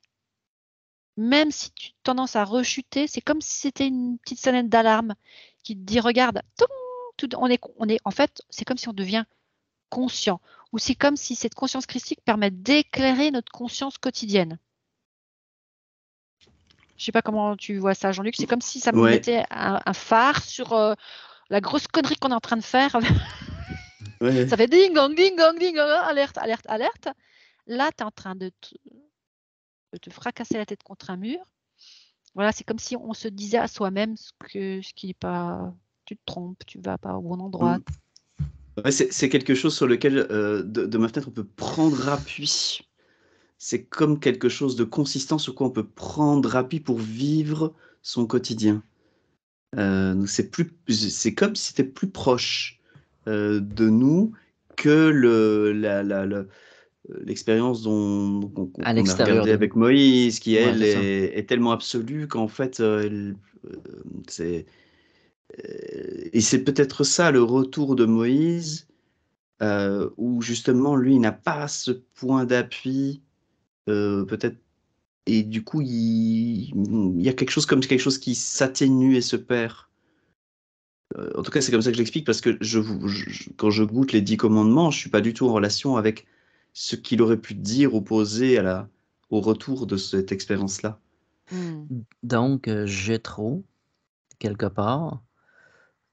même si tu as tendance à rechuter, c'est comme si c'était une petite sonnette d'alarme qui te dit, regarde, en fait, c'est comme si on devient conscient, ou c'est comme si cette conscience christique permet d'éclairer notre conscience quotidienne. Je ne sais pas comment tu vois ça, Jean-Luc. C'est comme si ça me mettait un phare sur la grosse connerie qu'on est en train de faire. Ouais. Ça fait ding dong, ding dong, ding dong, alerte, alerte, alerte. Là, tu es en train de te fracasser la tête contre un mur. Voilà, c'est comme si on se disait à soi-même ce qui n'est pas. Tu te trompes, tu vas pas au bon endroit. Ouais, c'est quelque chose sur lequel, de ma fenêtre, on peut prendre appui. C'est comme quelque chose de consistant sur quoi on peut prendre appui pour vivre son quotidien. Donc c'est comme si c'était plus proche, de nous que l'expérience qu'on À a l'extérieur regardée de nous. avec Moïse, qui Ouais, elle c'est ça. est tellement absolue qu'en fait, c'est et c'est peut-être ça le retour de Moïse, où justement lui, il n'a pas ce point d'appui, peut-être, et du coup il y a quelque chose qui s'atténue et se perd. En tout cas, c'est comme ça que je l'explique parce que quand je goûte les 10 commandements, je suis pas du tout en relation avec ce qu'il aurait pu dire opposé au retour de cette expérience-là. Donc, Jéthro, quelque part,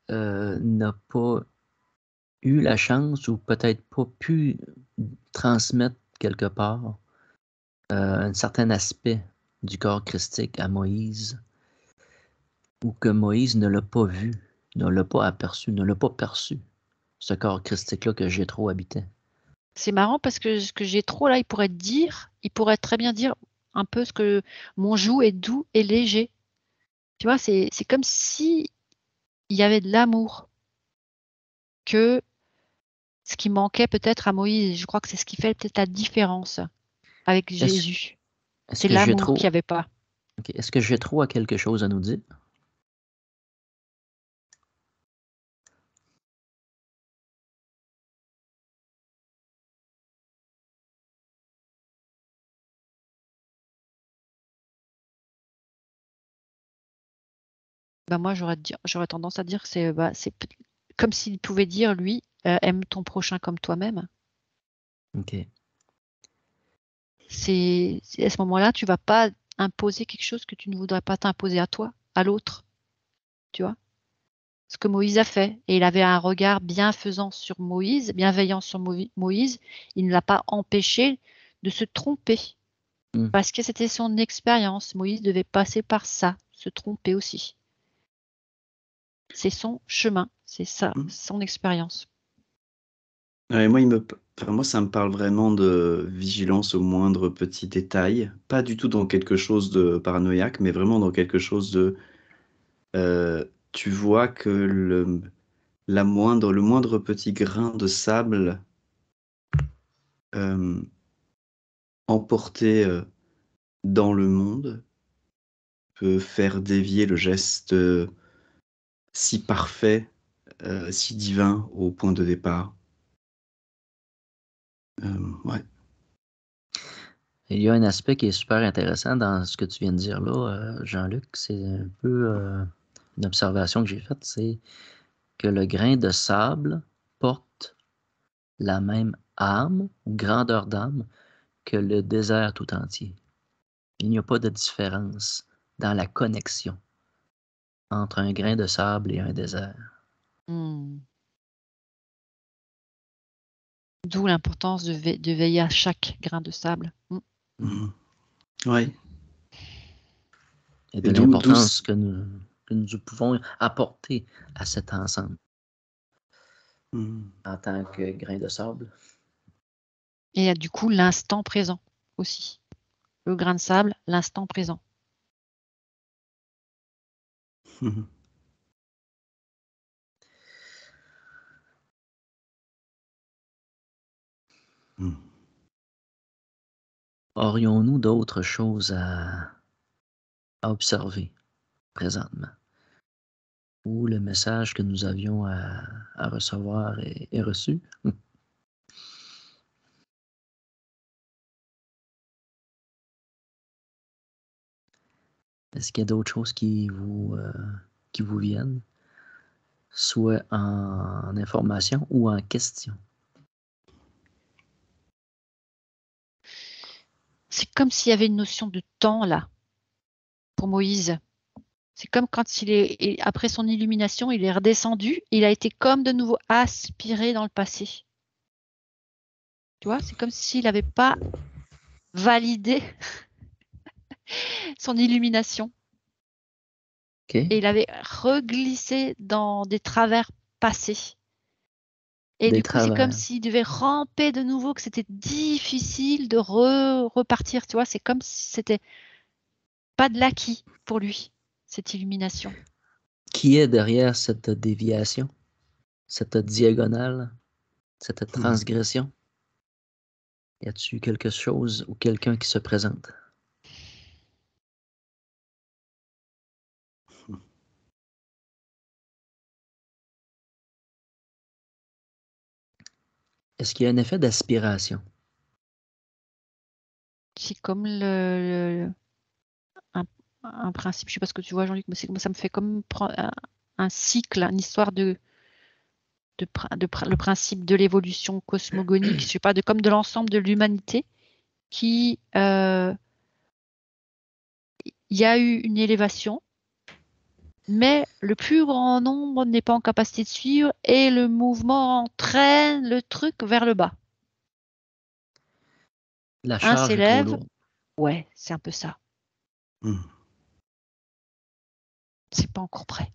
n'a pas eu la chance ou peut-être pas pu transmettre quelque part un certain aspect du corps christique à Moïse, ou que Moïse ne l'a pas vu, ne l'a pas aperçu, ne l'a pas perçu, ce corps christique-là que Jéthro habitait. C'est marrant parce que ce que j'ai trop là, il pourrait très bien dire un peu ce que mon joug est doux et léger. Tu vois, c'est comme si il y avait de l'amour que ce qui manquait peut-être à Moïse. Je crois que c'est ce qui fait peut-être la différence avec Est-ce Jésus. Est-ce C'est que l'amour qu'il n'y avait pas. OK. Est-ce que Jétro a quelque chose à nous dire? Ben moi, j'aurais tendance à dire que c'est comme s'il pouvait dire, lui, aime ton prochain comme toi-même. OK. C'est à ce moment-là, tu vas pas imposer quelque chose que tu ne voudrais pas t'imposer à toi, à l'autre. Tu vois? Ce que Moïse a fait. Et il avait un regard bienveillant sur Moïse. Il ne l'a pas empêché de se tromper. Parce que c'était son expérience. Moïse devait passer par ça, se tromper aussi. C'est son chemin, c'est ça, son expérience. Ouais, moi, ça me parle vraiment de vigilance au moindre petit détail. Pas du tout dans quelque chose de paranoïaque, mais vraiment dans quelque chose de... tu vois que le moindre petit grain de sable emporté dans le monde peut faire dévier le geste si parfait, si divin au point de départ. Ouais. Il y a un aspect qui est super intéressant dans ce que tu viens de dire là, Jean-Luc. C'est un peu une observation que j'ai faite, c'est que le grain de sable porte la même âme ou grandeur d'âme que le désert tout entier. Il n'y a pas de différence dans la connexion entre un grain de sable et un désert. D'où l'importance de veiller à chaque grain de sable. Ouais. Et de l'importance que nous pouvons apporter à cet ensemble en tant que grain de sable. Et du coup, l'instant présent aussi. Le grain de sable, l'instant présent. Aurions-nous d'autres choses à observer présentement? Ou le message que nous avions à recevoir est reçu? Est-ce qu'il y a d'autres choses qui vous viennent, soit en information ou en question? C'est comme s'il y avait une notion de temps là, pour Moïse. C'est comme quand après son illumination, il est redescendu, il a été comme de nouveau aspiré dans le passé. Tu vois, c'est comme s'il n'avait pas validé son illumination. Okay. Et il avait reglissé dans des travers passés. Et du coup, c'est comme s'il devait ramper de nouveau, que c'était difficile de repartir. Tu vois, c'est comme si c'était pas de l'acquis pour lui, cette illumination. Qui est derrière cette déviation, cette diagonale, cette transgression? Y a-t-il quelque chose ou quelqu'un qui se présente? Est-ce qu'il y a un effet d'aspiration? C'est comme un principe, je sais pas ce que tu vois, Jean-Luc, mais ça me fait comme un cycle, une histoire le principe de l'évolution cosmogonique, je sais pas, comme de l'ensemble de l'humanité qui il y a eu une élévation, mais le plus grand nombre n'est pas en capacité de suivre et le mouvement entraîne le truc vers le bas. La charge est trop lourde. Ouais, c'est un peu ça. C'est pas encore prêt.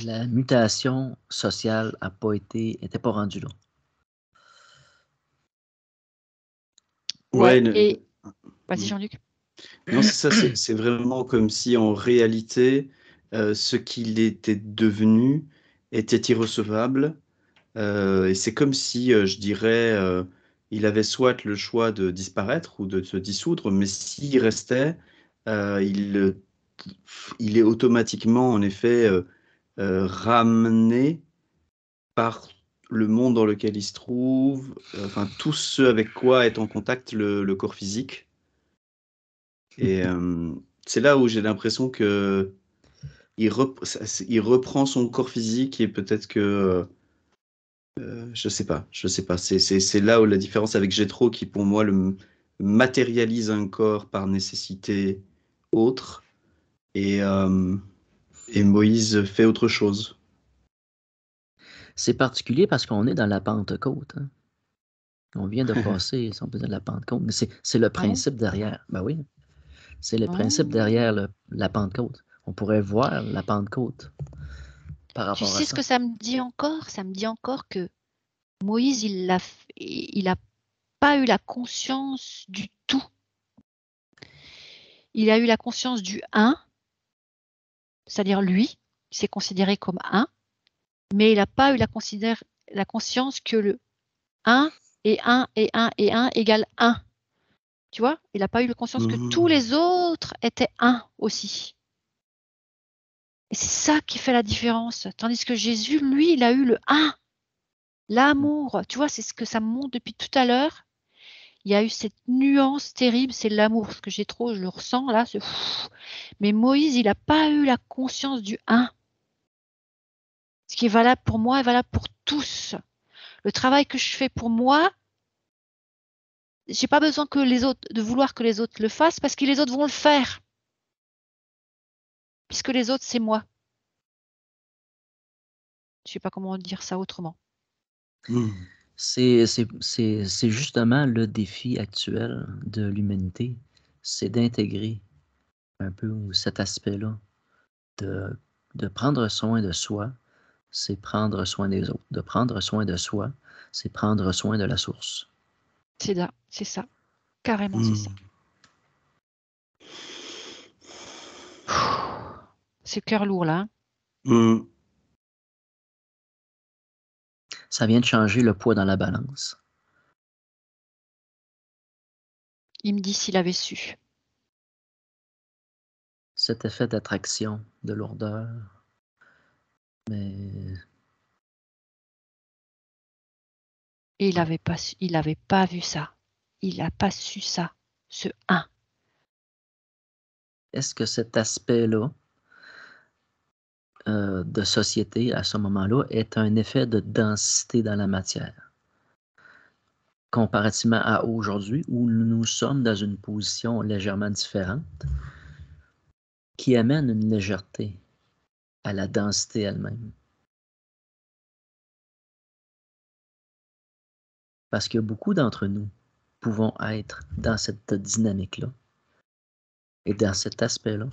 La mutation sociale n'était pas rendue là. Ouais, et vas-y Jean-Luc. Non, c'est ça, c'est vraiment comme si en réalité, ce qu'il était devenu était irrecevable. Et c'est comme si, je dirais, il avait soit le choix de disparaître ou de se dissoudre, mais s'il restait, il est automatiquement, en effet, ramené par le monde dans lequel il se trouve, enfin tout ce avec quoi est en contact le corps physique. Et c'est là où j'ai l'impression que il reprend son corps physique et peut-être que je sais pas. C'est là où la différence avec Jéthro qui pour moi matérialise un corps par nécessité autre et Moïse fait autre chose. C'est particulier parce qu'on est dans la Pentecôte. Hein. On vient de passer, si on peut dire, la Pentecôte, mais c'est le principe derrière. Ben oui, c'est le principe derrière la Pentecôte. On pourrait voir la Pentecôte par rapport à ça. Tu sais ce que ça me dit encore? Ça me dit encore que Moïse, il a pas eu la conscience du tout. Il a eu la conscience du un, c'est-à-dire lui, il s'est considéré comme un, mais il n'a pas eu la conscience que le 1 et 1 et 1 et 1 égale 1. Tu vois? Il n'a pas eu la conscience que tous les autres étaient 1 aussi. Et c'est ça qui fait la différence. Tandis que Jésus, lui, il a eu le 1. L'amour. Tu vois, c'est ce que ça me montre depuis tout à l'heure. Il y a eu cette nuance terrible, c'est l'amour. Ce que j'ai trop, je le ressens là. Mais Moïse, il n'a pas eu la conscience du 1. Ce qui est valable pour moi est valable pour tous. Le travail que je fais pour moi, j'ai pas besoin de vouloir que les autres le fassent parce que les autres vont le faire. Puisque les autres, c'est moi. Je sais pas comment dire ça autrement. C'est justement le défi actuel de l'humanité, c'est d'intégrer un peu cet aspect-là, de prendre soin de soi, c'est prendre soin des autres. De prendre soin de soi, c'est prendre soin de la source. C'est ça. Carrément, c'est ça. C'est cœur lourd, là. Ça vient de changer le poids dans la balance. Il me dit s'il avait su. Cet effet d'attraction, de lourdeur, mais... Et il n'avait pas vu ça. Il n'a pas su ça, ce 1. Est-ce que cet aspect-là de société, à ce moment-là, est un effet de densité dans la matière? Comparativement à aujourd'hui, où nous sommes dans une position légèrement différente, qui amène une légèreté à la densité elle-même. Parce que beaucoup d'entre nous pouvons être dans cette dynamique-là et dans cet aspect-là.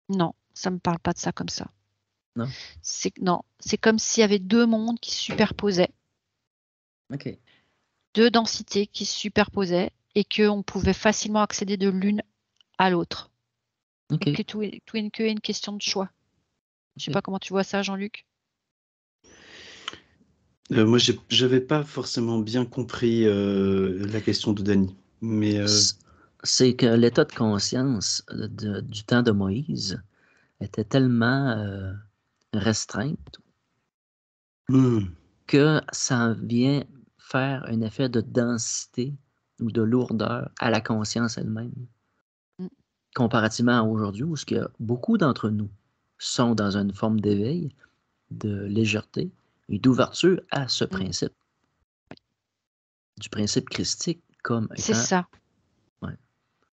Non, ça ne me parle pas de ça comme ça. Non? C'est comme s'il y avait deux mondes qui se superposaient. OK. Deux densités qui se superposaient et qu'on pouvait facilement accéder de l'une à l'autre. Okay. Et que tout est une question de choix. Je ne sais pas comment tu vois ça, Jean-Luc. Moi, j'avais pas forcément bien compris la question de Dany. Mais c'est que l'état de conscience du temps de Moïse était tellement restreinte que ça vient faire un effet de densité ou de lourdeur à la conscience elle-même. Comparativement à aujourd'hui, où beaucoup d'entre nous sont dans une forme d'éveil, de légèreté et d'ouverture à ce principe. Du principe christique comme étant... C'est ça. Ouais.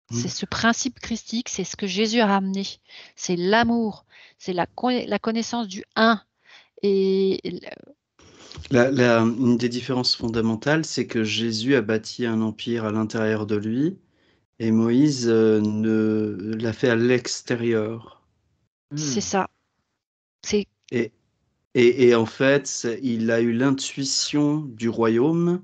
C'est ce principe christique, c'est ce que Jésus a ramené. C'est l'amour, c'est la connaissance du un. Et une des différences fondamentales, c'est que Jésus a bâti un empire à l'intérieur de lui et Moïse l'a fait à l'extérieur. C'est ça. Et en fait, il a eu l'intuition du royaume,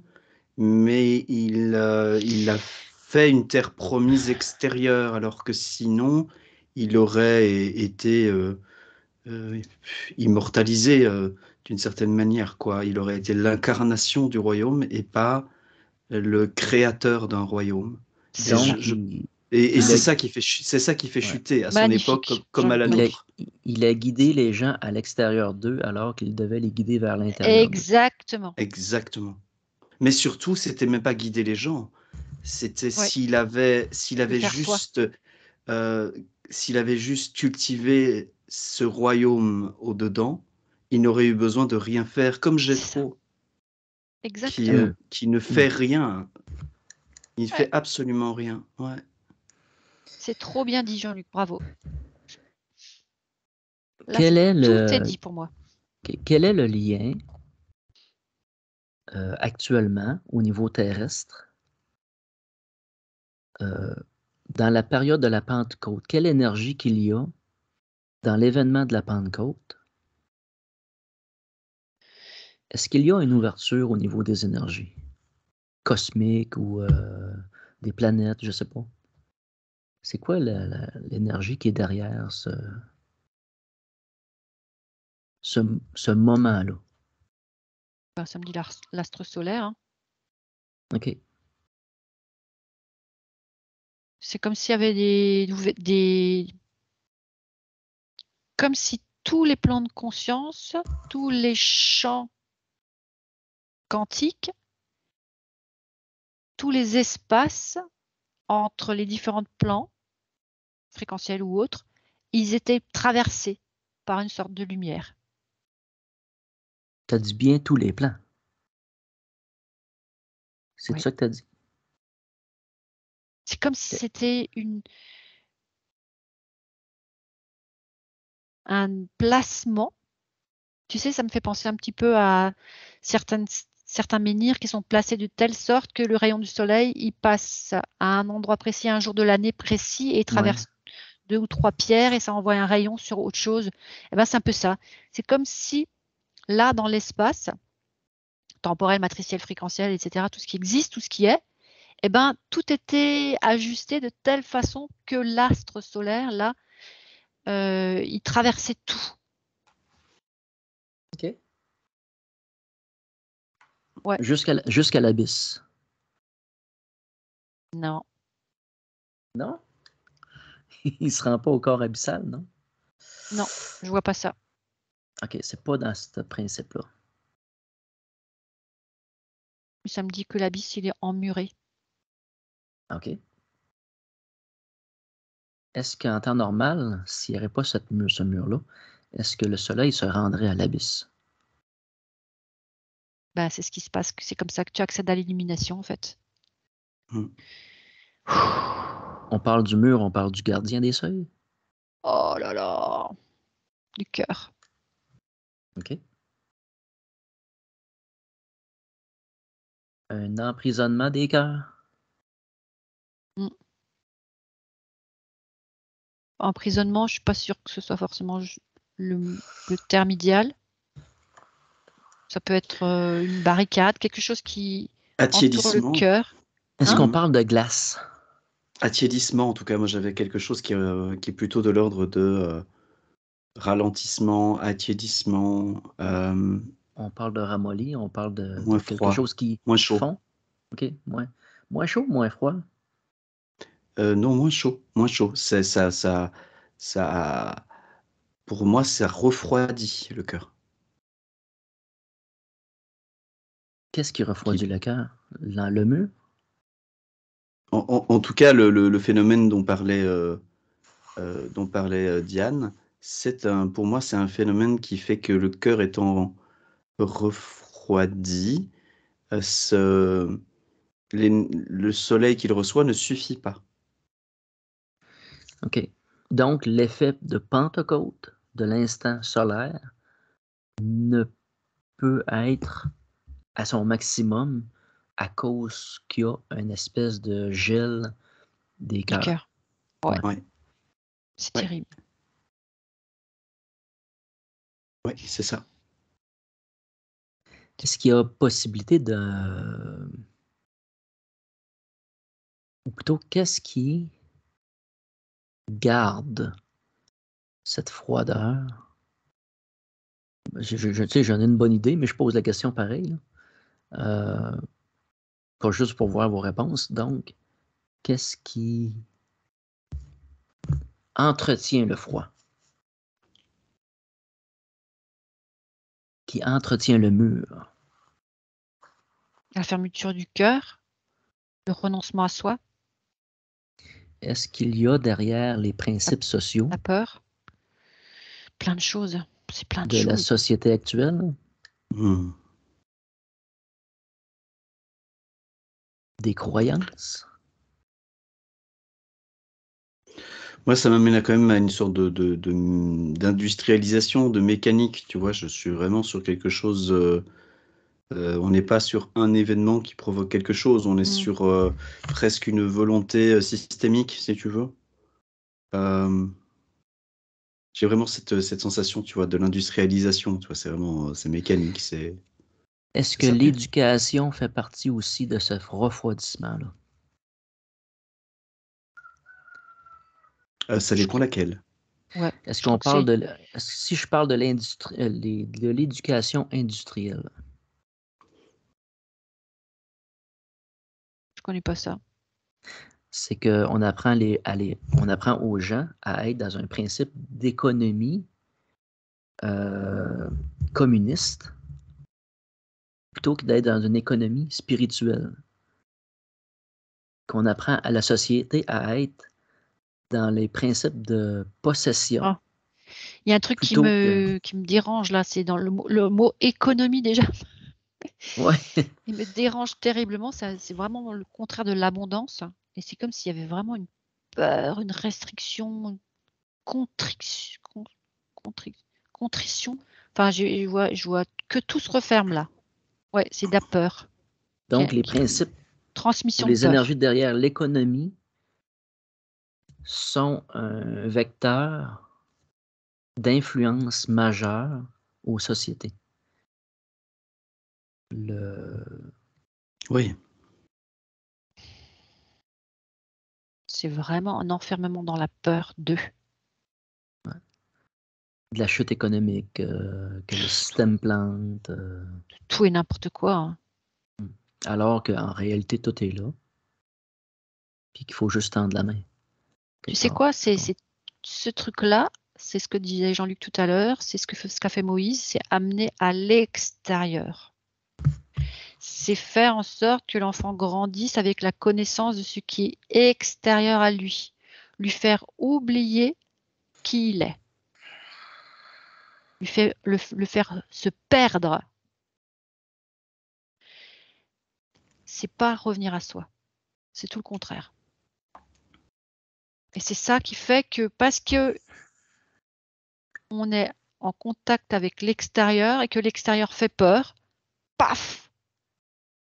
mais il a fait une terre promise extérieure, alors que sinon, il aurait été immortalisé. d'une certaine manière, quoi. Il aurait été l'incarnation du royaume et pas le créateur d'un royaume. C'est ça. Donc, Et il c'est a, ça qui fait, c'est ça qui fait ouais, chuter à son époque, Magnifique, comme à la il a, nôtre. il a guidé les gens à l'extérieur d'eux alors qu'il devait les guider vers l'intérieur d'eux. Exactement. Exactement. Mais surtout, c'était même pas guider les gens. C'était Ouais. s'il avait Le faire soi. euh, s'il avait juste cultivé ce royaume au-dedans, il n'aurait eu besoin de rien faire, comme C'est ça. Jéthro, Exactement. qui ne fait rien. Il Ouais. fait absolument rien. Ouais. C'est trop bien dit, Jean-Luc. Bravo. Là, Quel est tout est le, dit pour moi. quel est le lien actuellement au niveau terrestre dans la période de la Pentecôte? Quelle énergie qu'il y a dans l'événement de la Pentecôte? Est-ce qu'il y a une ouverture au niveau des énergies cosmiques ou des planètes, je ne sais pas? C'est quoi l'énergie qui est derrière ce moment-là? Ben, ça me dit l'astre solaire. Hein. OK. C'est comme s'il y avait des... Comme si tous les plans de conscience, tous les champs quantiques, tous les espaces entre les différents plans, fréquentiels ou autres, ils étaient traversés par une sorte de lumière. Tu as dit bien tous les plans. C'est Oui. ça que tu as dit? C'est comme si OK. c'était un placement. Tu sais, ça me fait penser un petit peu à certains menhirs qui sont placés de telle sorte que le rayon du soleil, il passe à un endroit précis, un jour de l'année précis, et Ouais. traverse 2 ou 3 pierres et ça envoie un rayon sur autre chose. Eh ben, c'est un peu ça. C'est comme si, là, dans l'espace, temporel, matriciel, fréquentiel, etc., tout ce qui existe, tout ce qui est, eh ben, tout était ajusté de telle façon que l'astre solaire, là, il traversait tout. OK. Ouais. Jusqu'à l'abysse. Non. Non? Il ne se rend pas au corps abyssal, non? Non, je vois pas ça. OK, c'est pas dans ce principe-là. Ça me dit que l'abysse, il est emmuré. OK. Est-ce qu'en temps normal, s'il n'y aurait pas ce mur-là, est-ce que le soleil se rendrait à l'abysse? Ben, c'est ce qui se passe. C'est comme ça que tu accèdes à l'illumination, en fait. On parle du mur, on parle du gardien des seuils? Oh là là, du cœur. OK. Un emprisonnement des cœurs? Mm. Emprisonnement, je suis pas sûre que ce soit forcément le terme idéal. Ça peut être une barricade, quelque chose qui entoure le Attiédissement. cœur. Est-ce Hein? qu'on parle de glace? Attiédissement, en tout cas, moi j'avais quelque chose qui est plutôt de l'ordre de ralentissement, attiédissement, On parle de ramolli, on parle de moins quelque froid, chose qui moins chaud. fond? OK, moins chaud, moins froid? Non, moins chaud, moins chaud. Ça, pour moi, ça refroidit le cœur. Qu'est-ce qui refroidit le cœur? Le mur? En tout cas, le phénomène dont parlait Diane, pour moi, c'est un phénomène qui fait que le cœur étant refroidi, le soleil qu'il reçoit ne suffit pas. OK. Donc, l'effet de Pentecôte, de l'instant solaire, ne peut être à son maximum à cause qu'il y a une espèce de gel des Du cœurs. cœur. Ouais. Ouais. C'est Ouais. terrible. Oui, c'est ça. Est-ce qu'il y a possibilité de... Ou plutôt, qu'est-ce qui garde cette froideur Tu sais, j'en ai une bonne idée, mais je pose la question pareil. Pas juste pour voir vos réponses. Donc, qu'est-ce qui entretient le froid? Qui entretient le mur? La fermeture du cœur, le renoncement à soi, Est-ce qu'il y a derrière les principes sociaux la peur, plein de choses. C'est plein de de la choses. société actuelle, Hmm. des croyances? Moi, ça m'amène quand même à une sorte d'industrialisation, de mécanique. Tu vois, je suis vraiment sur quelque chose. On n'est pas sur un événement qui provoque quelque chose. On est sur presque une volonté systémique, si tu veux. J'ai vraiment cette sensation, tu vois, de l'industrialisation. Tu vois, c'est vraiment, c'est mécanique. Est-ce que Ça plaît. l'éducation fait partie aussi de ce refroidissement-là? Ça Je dépend crois, laquelle. ouais, Est-ce je crois qu'on que parle c'est. de... Si je parle de de l'éducation industrielle, Je connais pas ça. c'est qu'on apprend, on apprend aux gens à être dans un principe d'économie communiste plutôt que d'être dans une économie spirituelle. Qu'on apprend à la société à être dans les principes de possession Ah, il y a un truc plutôt que... qui me dérange là, c'est dans le mot économie déjà. Ouais, Il me dérange terriblement. C'est vraiment le contraire de l'abondance. Et c'est comme s'il y avait vraiment une peur, une restriction, une contriction. Contrition. Enfin, je vois que tout se referme là. Ouais, c'est de la peur. donc les principes ou Transmission de les peur. énergies derrière l'économie sont un vecteur d'influence majeure aux sociétés. Oui. C'est vraiment un enfermement dans la peur d'eux. De la chute économique, que le système plante, Tout et n'importe quoi. Hein. alors qu'en réalité, tout est là, puis qu'il faut juste tendre la main. Tu sais quoi, c'est ce truc-là, c'est ce que disait Jean-Luc tout à l'heure, c'est ce qu'a fait Moïse, c'est amener à l'extérieur. C'est faire en sorte que l'enfant grandisse avec la connaissance de ce qui est extérieur à lui. Lui faire oublier qui il est. Le faire se perdre. C'est pas revenir à soi. C'est tout le contraire. Et c'est ça qui fait que parce que on est en contact avec l'extérieur et que l'extérieur fait peur, paf,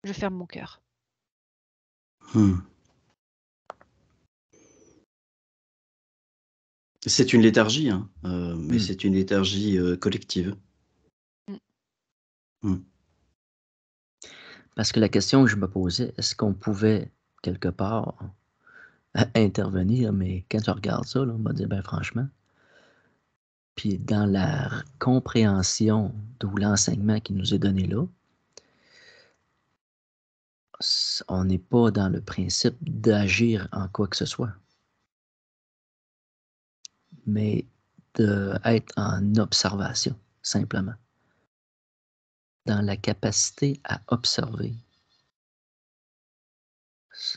je ferme mon cœur. C'est une léthargie, hein, mais c'est une léthargie collective. Parce que la question que je me posais, est-ce qu'on pouvait quelque part intervenir, mais quand tu regardes ça, là, on va dire, ben franchement, puis dans la compréhension d'où l'enseignement qui nous est donné là, on n'est pas dans le principe d'agir en quoi que ce soit, mais d'être en observation, simplement. Dans la capacité à observer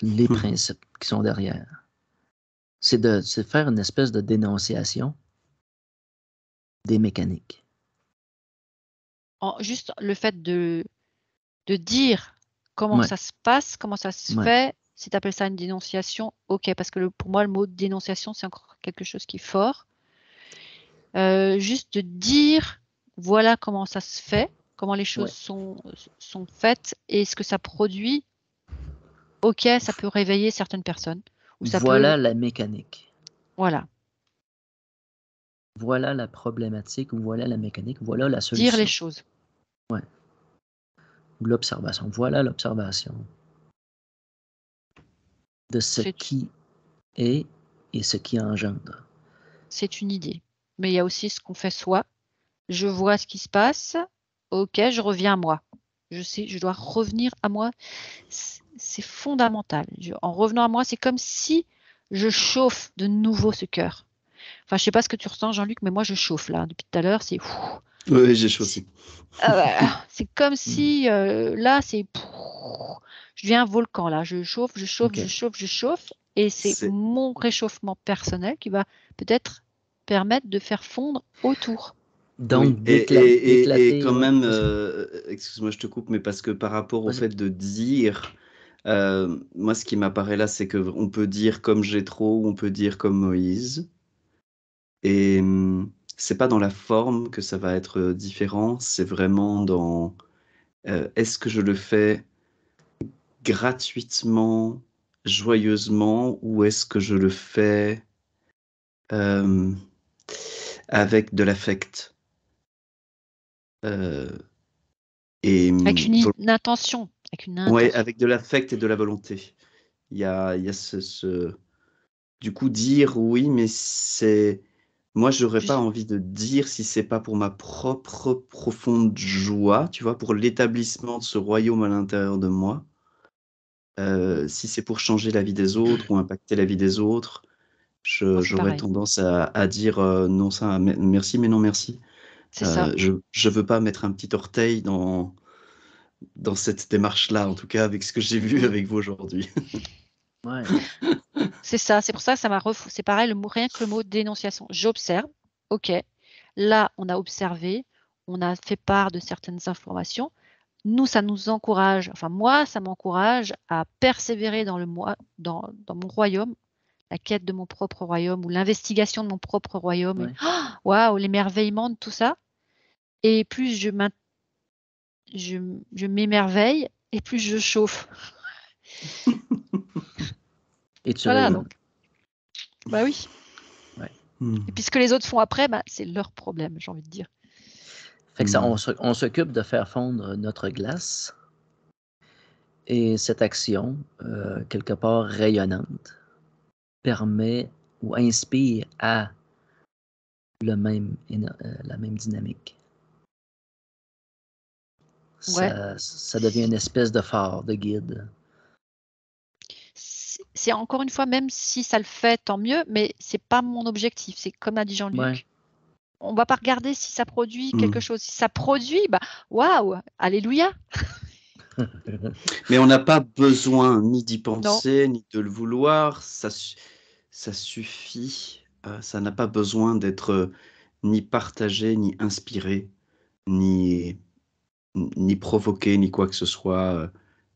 les principes qui sont derrière. C'est de faire une espèce de dénonciation des mécaniques. Juste le fait de dire comment ça se passe, comment ça se fait, si tu appelles ça une dénonciation, ok, parce que pour moi, le mot dénonciation, c'est encore quelque chose qui est fort. Juste de dire, voilà comment ça se fait, comment les choses sont faites et ce que ça produit, ok, ça peut réveiller certaines personnes. Ou ça Voilà la mécanique. Voilà. Voilà la problématique, voilà la mécanique, voilà la solution. Dire les choses. Ouais. Ou l'observation. Voilà l'observation de ce qui est et ce qui engendre. C'est une idée. Mais il y a aussi ce qu'on fait soi je vois ce qui se passe. Ok, je reviens à moi. Je sais, je dois revenir à moi. C'est fondamental. En revenant à moi, c'est comme si je chauffe de nouveau ce cœur. Enfin, je sais pas ce que tu ressens, Jean-Luc, mais moi, je chauffe là. Depuis tout à l'heure, c'est... Oui, j'ai chaud aussi. C'est comme si là, je deviens un volcan là. Je chauffe, je chauffe, Ok. je chauffe, je chauffe. Et c'est C'est mon réchauffement personnel qui va peut-être permettre de faire fondre autour. oui, Donc, et d'éclater, quand ouais. même, Vas-y. excuse-moi, je te coupe, mais parce que par rapport au Vas-y. fait de dire, moi, ce qui m'apparaît là, c'est que on peut dire comme Jéthro ou on peut dire comme Moïse. Et c'est pas dans la forme que ça va être différent, c'est vraiment dans est-ce que je le fais gratuitement, joyeusement, ou est-ce que je le fais euh, avec de l'affect et Avec une intention. Avec une ouais, intention. avec de l'affect et de la volonté. Il y a du coup dire oui, mais c'est moi j'aurais pas Plus- envie de dire si c'est pas pour ma propre profonde joie, tu vois, pour l'établissement de ce royaume à l'intérieur de moi. Si c'est pour changer la vie des autres ou impacter la vie des autres, Moi, c'est j'aurais pareil. tendance à dire non, ça, merci, mais non merci. C'est ça. Je veux pas mettre un petit orteil dans cette démarche-là, en tout cas avec ce que j'ai vu Mm. avec vous aujourd'hui. Ouais. C'est ça. C'est pour ça que ça m'a C'est pareil, rien que le mot dénonciation. J'observe. OK. Là, on a observé. On a fait part de certaines informations. Nous, ça nous encourage, enfin moi, ça m'encourage à persévérer dans dans mon royaume, la quête de mon propre royaume ou l'investigation de mon propre royaume. Ouais. Waouh, l'émerveillement de tout ça. Et plus je, je m'émerveille et plus je chauffe. Et tu Voilà, rayonnes. donc, bah oui. Ouais. Et puis ce que les autres font après, bah, c'est leur problème, j'ai envie de dire. Fait que ça, on s'occupe de faire fondre notre glace. Et cette action, quelque part rayonnante, permet ou inspire à la même dynamique. Ouais. Ça devient une espèce de phare, de guide. C'est encore une fois, même si ça le fait, tant mieux, mais c'est pas mon objectif. C'est comme a dit Ouais. Jean-Luc. On va pas regarder si ça produit quelque Hmm. chose. Si ça produit, bah waouh, alléluia. Mais on n'a pas besoin ni d'y Non, penser, ni de le vouloir. Ça suffit. Ça n'a pas besoin d'être ni partagé, ni inspiré, ni, ni provoqué, ni quoi que ce soit.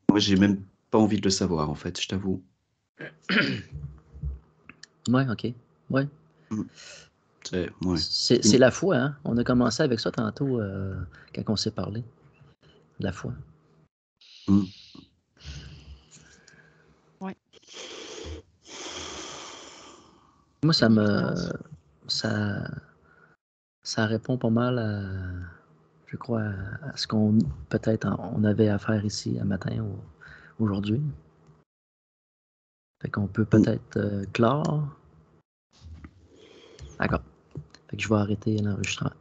Moi, j'ai même pas envie de le savoir, en fait, je t'avoue. Ouais, ok. Ouais. Mm. Ouais. C'est la foi, hein? On a commencé avec ça tantôt quand on s'est parlé. La foi. Mm. ouais, Moi, une évidence. ça, ça répond pas mal à, je crois, à ce qu'on peut-être on avait à faire ici un matin ou aujourd'hui. Fait qu'on peut Mm. peut-être clore. D'accord. Fait que je vais arrêter l'enregistrement.